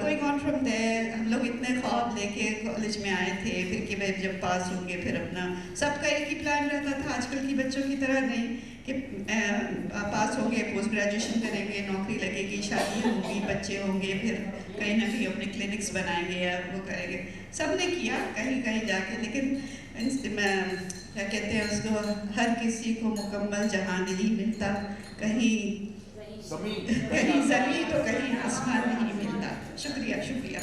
going on from there, हम लोग इतने ख्वाब लेके कॉलेज में आए थे, फिर कि भाई जब पास होंगे फिर अपना सबका एक ही प्लान रहता था. आजकल की बच्चों की तरह नहीं कि पास होंगे, पोस्ट ग्रेजुएशन करेंगे, नौकरी लगेगी, शादी होगी, बच्चे होंगे, फिर कहीं ना कहीं अपने क्लिनिक्स बनाएंगे या वो करेंगे. सब ने किया कहीं जाके, लेकिन क्या कहते हैं उसको, हर किसी को मुकम्मल जहां नहीं मिलता, कहीं ज़मीन तो कहीं आसमान नहीं मिलता. शुक्रिया.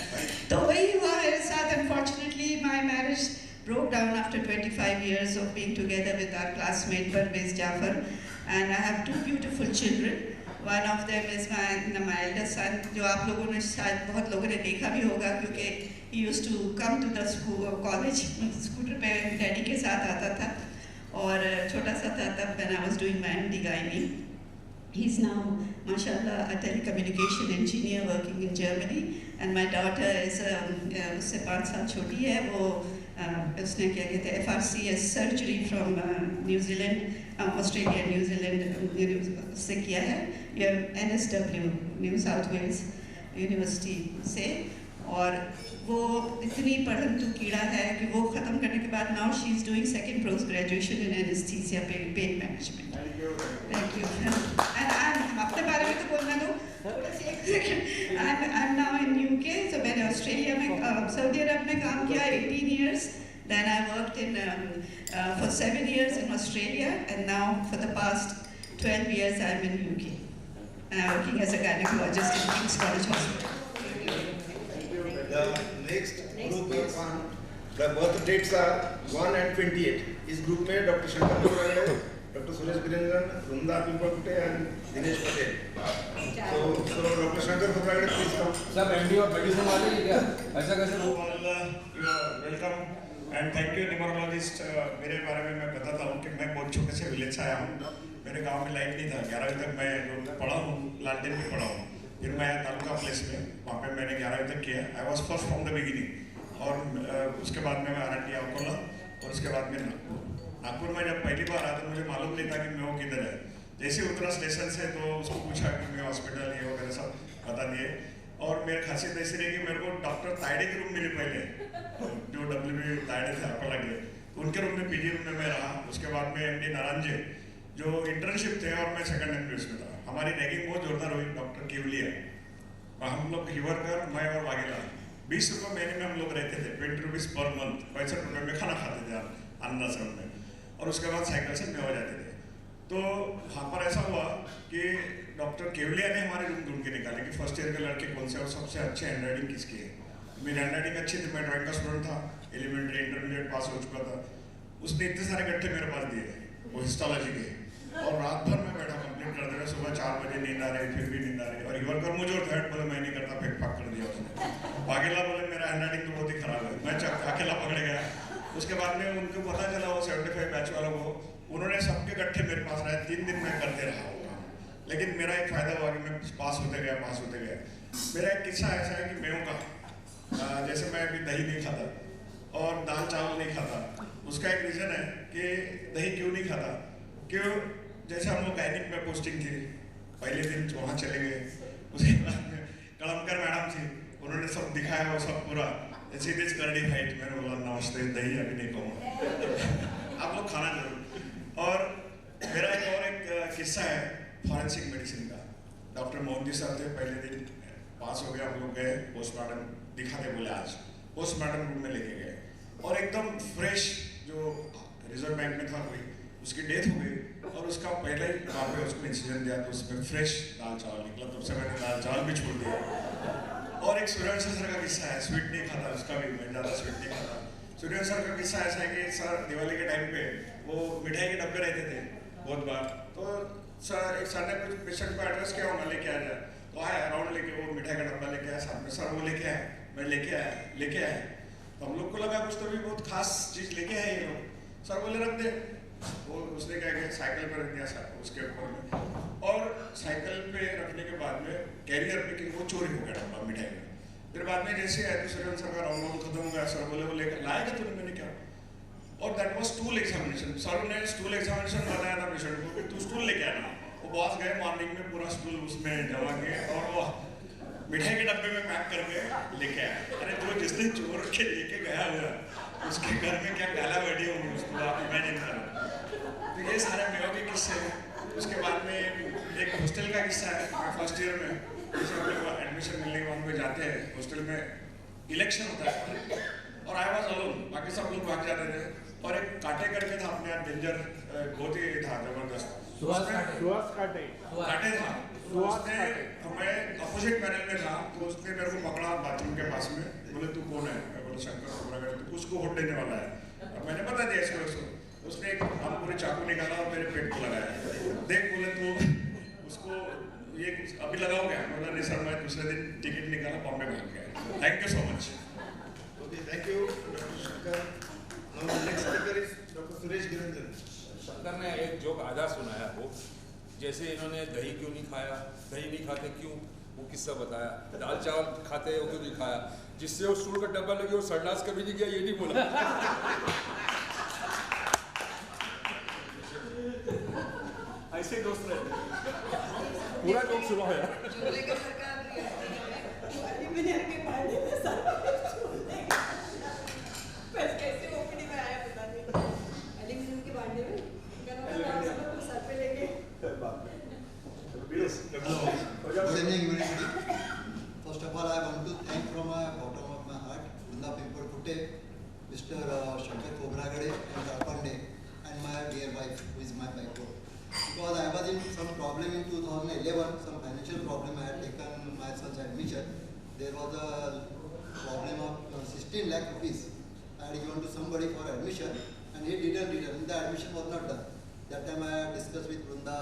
तो वही हुआ मेरे साथ. Unfortunately, my marriage broke down after 25 years of being together with our classmate Parvez Jafar, and I have 2 beautiful children. One of them is my eldest son, जो आप लोगों ने शायद बहुत लोगों ने देखा भी होगा, क्योंकि he used to come to the school college scooter पे डैडी के साथ आता था, और छोटा सा था तब when I was doing my MD gynae. He's now, mashallah, a telecommunication engineer working in Germany, and my daughter is उससे 5 साल छोटी है. वो उसने क्या कहते हैं FRCS surgery from New Zealand, Australia, New Zealand से किया है, NSW, New South Wales University से, और वो इतनी पढ़ंतु कीड़ा है कि वो ख़त्म करने के बाद now she is doing second post graduation in anesthesia pain management. Thank you. And I'm अपने बारे में तो बोलना दो थोड़ा सी एक second. I'm now in UK. So मैंने ऑस्ट्रेलिया में सऊदी अरब में काम किया 18 years. Then I worked in for 7 years in Australia, and now for the past 12 years I'm in UK. And I'm working as a gynecologist in King's College Hospital. The next group is the birth dates are 1 and 28. इस group में doctor Shankar Khobragade, doctor Suresh Biranjan, Vrinda Pimpalkute and Dinesh Patel. So doctor Shankar Khobragade please come. सब MD और medicine वाले ही क्या? ऐसा कैसे? Welcome and thank you numerologist. मेरे बारे में मैं बताता हूँ कि मैं बहुत छोटे से विलेज से आया हूँ. मेरे गांव में लाइट नहीं था. 11वीं तक मैं पढ़ा हूँ, लालटेन में पढ़ा हूँ. फिर मैं तालुका प्लेस में, वहाँ पे मैंने 11वीं तक किया. I was first from the beginning. और उसके बाद में मैं RNT अकोला, और उसके बाद में नागपुर में जब पहली बार आया तो मुझे मालूम नहीं था कि मैं वो किधर है. जैसे उतरा स्टेशन से तो उसको पूछा कि मैं हॉस्पिटल ये वगैरह सब बता दिए. और मेरी खासियत ऐसी रही कि मेरे को डॉक्टर तायडे के रूम मिले पहले, जो WB तायडे थे अकोला के, उनके रूम में PG रूम में मैं रहा. उसके बाद में MD नारायण जो इंटर्नशिप थे, और मैं सेकंड MBBS में था. हमारी रैगिंग बहुत जोरदार हुई. डॉक्टर केवलिया, हम लोग हिवरकर, मैं और वाघेला 20 रुपये महीने में हम लोग रहते थे. 20 रुपीज़ पर मंथ, 65 रुपये में खाना खाते थे अन्नाश्रम में. और उसके बाद साइकिल से मेवा जाते थे. तो वहाँ पर ऐसा हुआ कि डॉक्टर केवलिया ने हमारे रूम ढूंढ के निकाले कि फर्स्ट ईयर के लड़के कौन से और सबसे अच्छे हैंड राइटिंग किसकी है. मेरी हैंड राइटिंग अच्छी थी, मैं ड्राइंग का स्टूडेंट था, एलिमेंट्री इंटरमीडिएट पास हो चुका था. उसने इतने सारे गट्ठे मेरे पास दिए वो हिस्टोलॉजी के, और रात भर में बैठा कंप्लीट करते हुए. सुबह 4 बजे नींद आ रही, फिर भी नींद आ रही. और हिवरकर मुझे और थर्ड बोले मैं नहीं करता, फेंक फाक कर दिया उसने. वाघेला बोले मेरा हैंड राइटिंग तो बहुत ही खराब है. मैं अकेला पकड़े गया. उसके बाद में उनको पता चला, वो 75 बैच वालों को, उन्होंने सबके गट्ठे मेरे पास रहे. 3 दिन मैं करते रहा होगा. लेकिन मेरा एक फायदा हुआ कि मैं पास होते गया. मेरा एक किस्सा ऐसा है कि मेयों का, जैसे मैं अभी दही नहीं खाता और दाल चावल नहीं खाता. उसका एक रीज़न है कि दही क्यों नहीं खाता. क्यों, जैसे हम लोग गायनिक में पोस्टिंग थी, पहले दिन वहाँ चले गए. उसके बाद में कलमकर मैडम थी, उन्होंने सब दिखाया, वो सब पूरा सीधे करनी फाइट. मैंने बोला नमस्ते, दही अभी नहीं कहूँगा, आप लोग खाना जरूर. और मेरा एक किस्सा है फॉरेंसिक मेडिसिन का. डॉक्टर मोहन जी साहब थे, पहले दिन पास हो गया, हम लोग गए पोस्टमार्टम दिखाते, बोले आज पोस्टमार्टम रूम में लेके गए. और एकदम फ्रेश, जो रिजर्व बैंक में था कोई, उसकी डेथ हो गई और उसका पहले ही वहाँ पे उसको इंसिडेंट दिया तो उसमें फ्रेश दाल चावल निकला, तब से मैंने दाल चावल भी छोड़ दिया। और एक सूर्यवंशी सर का किस्सा है, स्वीट नहीं खाता उसका भी, मैं ज़्यादा स्वीट नहीं खाता। सूर्यवंशी सर का किस्सा ऐसा है कि सर दिवाली के टाइम पे वो मिठाई के डब्बे रहते थे बहुत बार, तो सर ने कुछ पेशेंट को एड्रेस किया होगा लेके आ जाए, तो आया अराउंड लेके वो मिठाई का डब्बा लेके आया साथ में, सर वो लेके आए, मैं लेके आया तो हम लोग को लगा कुछ तो भी बहुत खास चीज़ लेके आए ये लोग, सर बोले रख दे, वो उसने क्या किया साइकिल पर रख दिया सर उसके ऊपर में, और साइकिल पे रखने के बाद में कैरियर पे कि वो चोरी हो गया डब्बा मिठाई में। फिर बाद में जैसे आया तो सूर्यवंशी सर का राउंड खत्म हो गया, सर बोले वो लेकर लाएगा तूने, मैंने क्या, और that was stool examination, sir ने स्टूल एग्जामिनेशन बताया था पेशेंट को कि तू स्टूल लेके आना, वो बॉस गए मॉर्निंग में पूरा स्टूल उसमें जमा के और वो मिठाई के डब्बे में पैक करके लेके आया। अरे जो जिसने चोर के लेके गया हुआ उसके घर में क्या गाला बैठी होंगी उसको आप इमेजिन करो। तो ये सारे मेरे के किस्से हैं। उसके बाद में एक हॉस्टल का किस्सा है, फर्स्ट ईयर में जैसे हम लोग एडमिशन मिलने के बाद में जाते हैं हॉस्टल में, इलेक्शन होता है और आई वाज अलोन, बाकी सब लोग भाग जाते थे और एक काटे करके था अपने यहाँ डेंजर, बहुत ही था जबरदस्त काटे था, तो उसने हमें अपोजिट पैनल में था, तो उसने मेरे को पकड़ा बाथरूम के पास में, बोले तू कौन है, मैं बोला शंकर कोबरागढ़, तो उसको वोट देने वाला है, और मैंने बता दिया इसको, उसने एक पूरी चाकू निकाला और मेरे पेट को लगाया, देख बोले तो उसको ये अभी लगाओ क्या, बोला नहीं सर मैं दूसरे दिन टिकट निकाला बॉम्बे भाग गया। Thank you so much. Okay, thank you doctor Shankar. Now the next speaker is doctor Suresh Giranjan. Shankar ने एक जोक आधा सुनाया, वो जैसे इन्होंने दही क्यों नहीं खाया, दही नहीं खाते क्यों, वो किस्सा बताया, दाल चावल खाते हो क्यों नहीं खाया, जिससे वो स्टूल का डब्बा लगे वो सरनास कभी नहीं गया, ये नहीं बोला। ऐसे दोस्त रहते पूरा जोक सुना है। कैसे ओपनिंग में आया पता नहीं, एल्यूमिनियम के बांडे में सर पे लेके। Good evening, everybody. First of all, I want to thank from my bottom of my heart, Vrunda Pimpalkute, Mr. Shankar Kobragade and Karpande, and my dear wife, who is my backbone. Because I was in some problem in 2011, some financial problem. I had taken my son's admission. There was a problem of 16 lakh rupees. I had given to somebody for admission, and he didn't return. The admission was not done. That time I discussed with Vrunda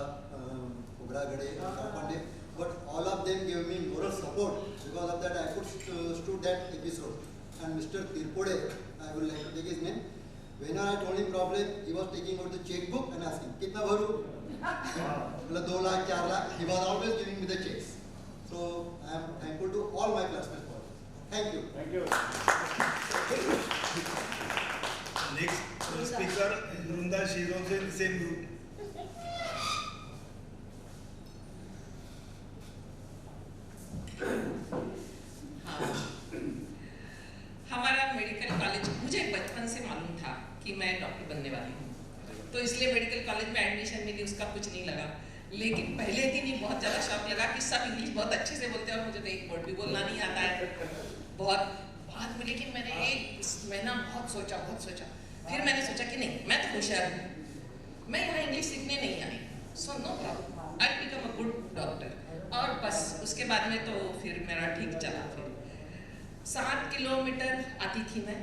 Kobragade and Karpande, but all of them gave me moral support. Because of that, I could stood that episode. And Mr. Tirpode, I would like to take his name. Whenever I told him problem, he was taking out the checkbook and asking, "Kitna bharu?" 2 lakh, 4 lakh. He was always giving me the checks. So I am thankful to all my classmates for it. Thank you. Thank you. Next speaker is Vrunda. She is also in the same group. हमारा medical college, मुझे बचपन से मालूम था कि मैं doctor बनने वाली हूँ, तो इसलिए मेडिकल कॉलेज में एडमिशन मिली, उसका कुछ नहीं लगा। लेकिन पहले दिन ही बहुत ज़्यादा शौक लगा कि सब इंग्लिश बहुत अच्छे से बोलते हैं और मुझे तो एक वर्ड भी बोलना नहीं आता है बहुत। बाद में लेकिन मैंने एक महीना बहुत सोचा, फिर मैंने सोचा कि नहीं, मैं तो होशियार हूँ, मैं यहाँ इंग्लिश सीखने नहीं आई, so no problem, I become a good doctor. और बस उसके बाद में तो फिर मेरा ठीक चला। फिर 7 किलोमीटर आती थी मैं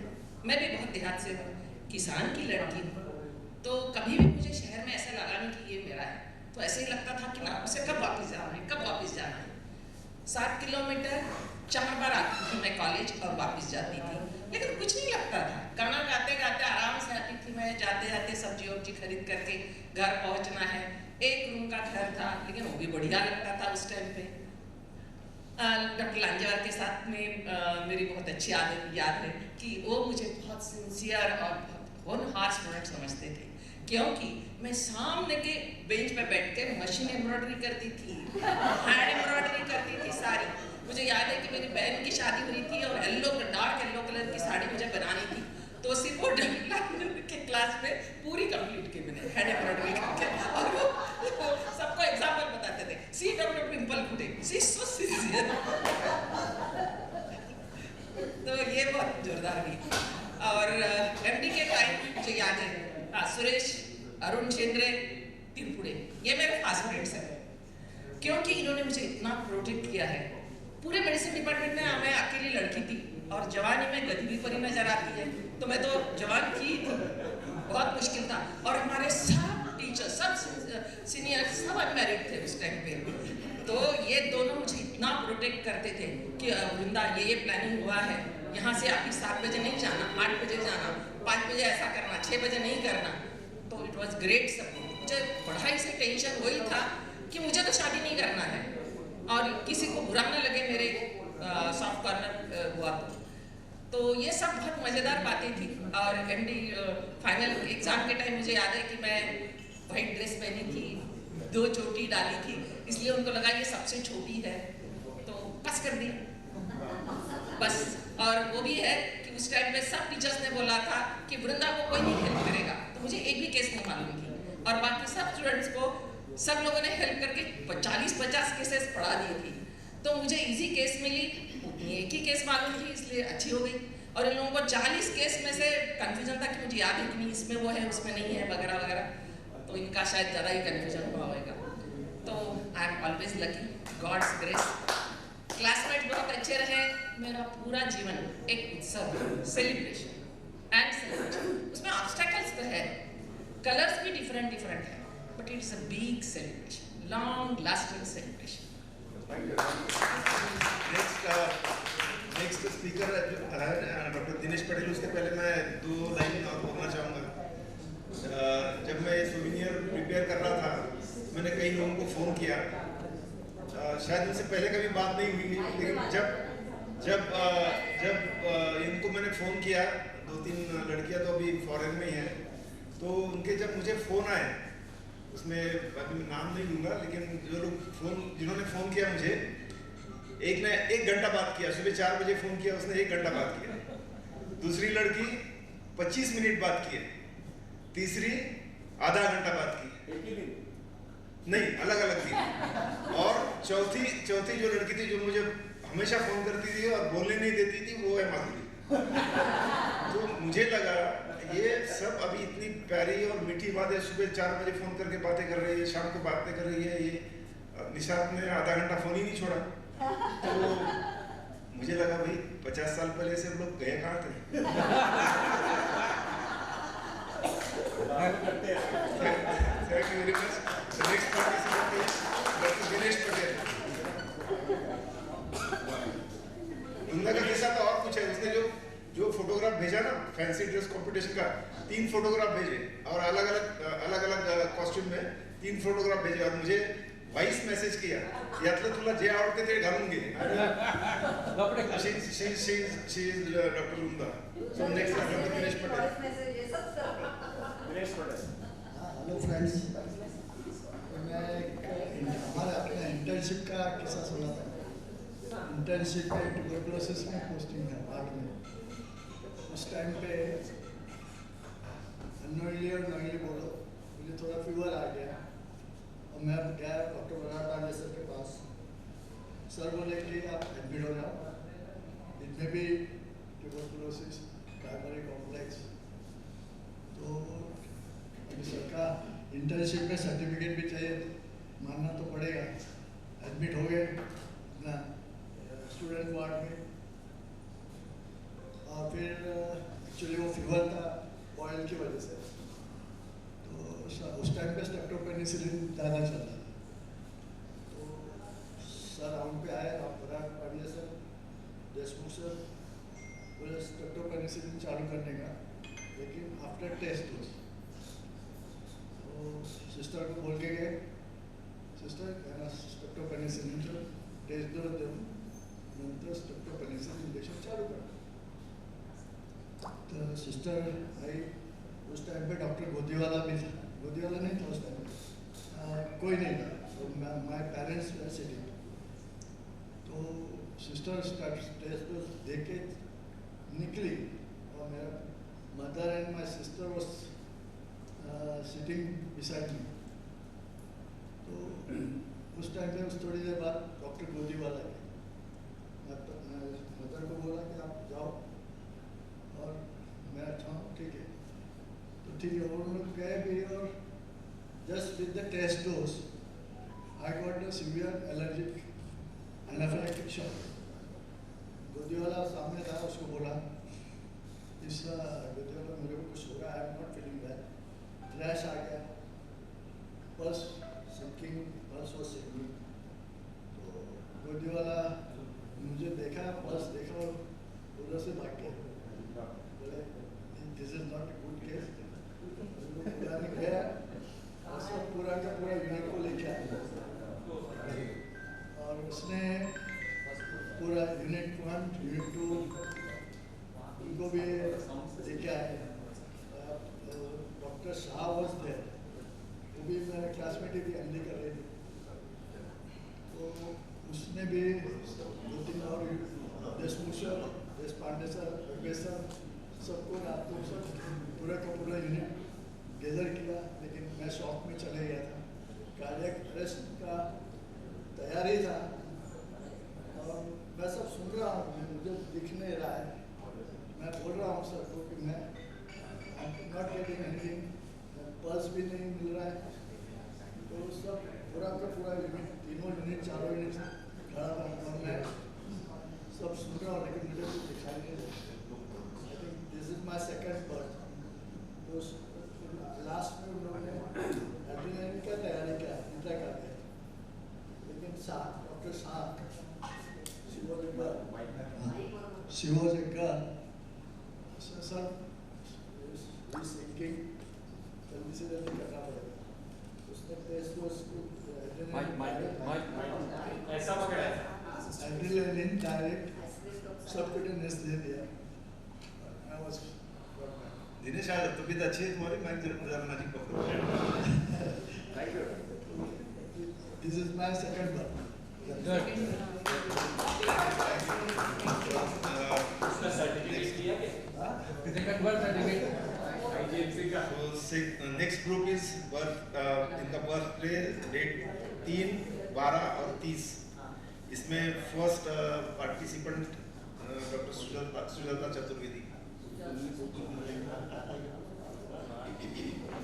भी बहुत देहात से हूँ, किसान की लड़की हूँ, तो कभी भी मुझे शहर में ऐसा लगा नहीं कि ये मेरा है, तो ऐसे ही लगता था कि उसे कब वापस जाना है। 7 किलोमीटर 4 बार आती थी मैं कॉलेज और वापस जाती थी, लेकिन कुछ नहीं लगता था, गाना गाते गाते आराम से आती थी मैं, जाते जाते सब्जी वब्जी खरीद करके घर पहुँचना है। 1 रूम का घर था, लेकिन वो भी बढ़िया लगता था उस टाइम पे। डॉक्टर लांजेवार के साथ में मेरी बहुत अच्छी याद है कि वो मुझे बहुत सिंसियर और बहुत होनहार स्टूडेंट समझते थे, क्योंकि मैं सामने के बेंच पे बैठ के मशीन एम्ब्रॉयडरी करती थी, हैंड एम्ब्रॉयडरी करती थी सारी। मुझे याद है कि मेरी बहन की शादी हुई थी और डार्क येलो कलर की साड़ी मुझे बनानी थी, तो सिर्फ वो के क्लास में पूरी कंप्लीट की मैंने हैंड एम्ब्रॉयडरी करके, और वो सबको एग्जाम्पल बताते थे, सी डॉक्टर पिंपलकुटे, सी सो सिंसियर। तो ये बहुत जोरदार भी। और एमडी के टाइम मुझे याद है, सुरेश अरुण चेंद्रे तिरपुड़े, ये मेरे फास्ट फ्रेंड्स हैं, क्योंकि इन्होंने मुझे इतना प्रोटेक्ट किया है। पूरे मेडिसिन डिपार्टमेंट में मैं अकेली लड़की थी और जवानी में गधी भी परी नजर आती है, तो मैं तो जवान थी, बहुत मुश्किल था। और हमारे सब टीचर, सब सीनियर, सब अनमैरिड थे उस टाइम पे, तो ये दोनों मुझे इतना प्रोटेक्ट करते थे कि वृंदा ये प्लानिंग हुआ है, यहाँ से आपकी 7 बजे नहीं जाना, 8 बजे जाना, 5 बजे ऐसा करना, 6 बजे नहीं करना। तो इट वॉज ग्रेट सपोर्ट। मुझे पढ़ाई से टेंशन वही था कि मुझे तो शादी नहीं करना है और किसी को बुरा न लगे मेरे सॉफ्ट कॉर्नर हुआ तो ये सब बहुत मज़ेदार बातें थी। और एमडी फाइनल एग्ज़ाम के टाइम मुझे याद है कि मैं वाइट ड्रेस पहनी थी, 2 चोटी डाली थी, इसलिए उनको लगा ये सबसे छोटी है, तो पास कर दी बस। और वो भी है कि उस टाइम में सब टीचर्स ने बोला था कि वृंदा को कोई नहीं हेल्प करेगा, तो मुझे एक भी केस नहीं मालूम थी और बाकी सब स्टूडेंट्स को सब लोगों ने हेल्प करके 40-50 केसेस पढ़ा दिए थी, तो मुझे इजी केस मिली, एक ही केस मालूम थी, इसलिए अच्छी हो गई। और इन लोगों को 40 केस में से कन्फ्यूजन था कि मुझे याद है कि नहीं, इसमें वो है उसमें नहीं है वगैरह वगैरह, तो इनका शायद ज़्यादा ही कन्फ्यूजन हुआ होगा। तो I am always lucky, god's grace. Classmate बहुत अच्छे रहे, मेरा पूरा जीवन एक उत्सव, सेलिब्रेशन एंड सेलिब्रेशन। उसमें ऑब्स्टेकल्स तो है, कलर्स भी डिफरेंट है, but it's a big celebration, long lasting celebration. Next speaker है डॉक्टर दिनेश पटेल। उसके पहले मैं 2 लाइन और बोलना चाहूँगा। जब मैं सोविनियर प्रिपेयर कर रहा था, मैंने कई लोगों को फ़ोन किया, शायद उनसे पहले कभी बात नहीं हुई, लेकिन जब इनको मैंने फ़ोन किया, 2-3 लड़कियां तो अभी फॉरेन में ही हैं, तो उनके जब मुझे फ़ोन आए, उसमें अभी मैं नाम नहीं लूँगा, लेकिन जो लोग जिन्होंने फ़ोन किया मुझे, एक ने 1 घंटा बात किया, सुबह 4 बजे फ़ोन किया, उसने 1 घंटा बात किया, दूसरी लड़की 25 मिनट बात की, तीसरी आधा घंटा बात की, नहीं अलग अलग थी, और चौथी जो लड़की थी जो मुझे हमेशा फ़ोन करती थी और बोलने नहीं देती थी, वो है माधुरी। तो मुझे लगा ये सब अभी इतनी प्यारी और मीठी बात है, सुबह 4 बजे फ़ोन करके बातें कर रही है, शाम को बातें कर रही है, ये निशात ने आधा घंटा फ़ोन ही नहीं छोड़ा। तो मुझे लगा भाई 50 साल पहले से लोग गए कहाँ थे। Thank you very much. The next participant is Dr. Dinesh Patel. उनका का किस्सा तो और कुछ है, उसने जो फोटोग्राफ भेजा ना फैंसी ड्रेस कंपटीशन का, 3 फोटोग्राफ भेजे और अलग अलग कॉस्ट्यूम में 3 फोटोग्राफ भेजे और मुझे वॉइस मैसेज किया, यातलं तुला जे आवडते ते घालून घे। She is doctor Vrinda. So next doctor Dinesh Patel. Hello friends, मैं हमारे अपने इंटर्नशिप का किस्सा सुना था। इंटर्नशिप में ट्यूबरकुलोसिस में पोस्टिंग था बाद में, उस टाइम पे अनोइंगली और नोइंगली बोलो, मुझे थोड़ा फीवर आ गया और मैं गया डॉक्टर बना पांडे सर के पास। सर बोले कि आप एडमिट हो जाओ, इतने भी ट्यूबरकुलोसिस प्राइमरी कॉम्प्लेक्स। तो अभी सर का इंटर्नशिप में सर्टिफिकेट भी चाहिए, मानना तो पड़ेगा। एडमिट हो गए ना स्टूडेंट वार्ड में, और फिर एक्चुअली वो फीवर था ऑयल की वजह से, तो उस टाइम पे स्ट्रेप्टोपेनिसिलिन ज़्यादा चल रहा था। तो सर राउंड पे आए, आप पराग पांडे सर, देशमुख सर, बोले स्ट्रेप्टोपेनिसिलिन चालू करने का, लेकिन आफ्टर टेस्ट डोज। तो सिस्टर को बोल के गए, सिस्टर कहना स्ट्रेप्टोपेनिसिलिन टेस्ट डोज दो, नंतर स्ट्रेप्टोपेनिसिलिन इंजेक्शन चालू कर। तो सिस्टर आई, उस टाइम पे डॉक्टर गोदीवाला भी था, गोदीवाला नहीं था उस टाइम पे, कोई नहीं था, तो माय पेरेंट्स वर सिटिंग। तो सिस्टर टेस्ट डोज दे के निकली और मेरा mother and my sister was sitting beside me. तो उस टाइम पे थोड़ी देर बाद डॉक्टर गोदीवाला गए, मदर को बोला कि आप जाओ, और मैं अच्छा हूँ, ठीक है। तो ठीक है, वो लोग गए भी और just with the test dose, I got a severe allergic anaphylactic shock. गोदी वाला सामने था, उसको बोला इस गोदी वाला मेरे को कुछ हो रहा है, I am not feeling well. Flash आ गया, pulse sinking, pulse was sinking. तो गोदी वाला मुझे देखा, पल्स देखा और उधर से भाग गया, बोले this is not a good case. पूरा नहीं गया और सब पूरा का पूरा यूनिट को लेके आया और उसने पूरा यूनिट 1 यूनिट 2 उनको भी लेके आए। डॉक्टर शाह वॉज देयर, वो भी मेरे क्लासमेट ही थी, एमडी कर रही थी। तो उसने भी 2-3 और देशमुख सर, देश पांडे सर, रघुवेश सर, सबको रात को सब पूरा का पूरा यूनिट गैदर किया, लेकिन मैं शॉक में चले गया था। कार्डियक अरेस्ट का तैयारी था और मैं सब सुन रहा हूँ, मुझे दिख नहीं रहा है। मैं बोल रहा हूँ सर को कि मैं नॉट गेटिंग एनीथिंग, पल्स भी नहीं मिल रहा है। तो सब पूरा का पूरा यूनिट, तीनों यूनिट, चारों यूनिट खड़ा था और मैं सब सुन रहा हूँ, लेकिन मुझे कुछ दिखाई नहीं दे। I think this is my second birth. तो लास्ट में उन लोगों ने एड्रेनलिन का तैयारी किया, इंट्रा कर दिया, लेकिन doctor Shah, she was a girl, sir sinking, जल्दी से जल्दी करना पड़ेगा। उसने टेस्ट को ऐसा पकड़ा है, एड्रेनलिन डायरेक्ट सबक्यूटेनियस दे दिया। दिनेश आज तबीयत अच्छी है तुम्हारी? मैं जरा नजीक पकड़ो। Thank you. This is my second birth. उसका सर्टिफिकेट किया क्या? सेकंड बर्थ सर्टिफिकेट आईजीएमसी का। So next group is birth in the birthplace date 3, 12 और 30। इसमें first participant doctor Sujata Chaturvedi.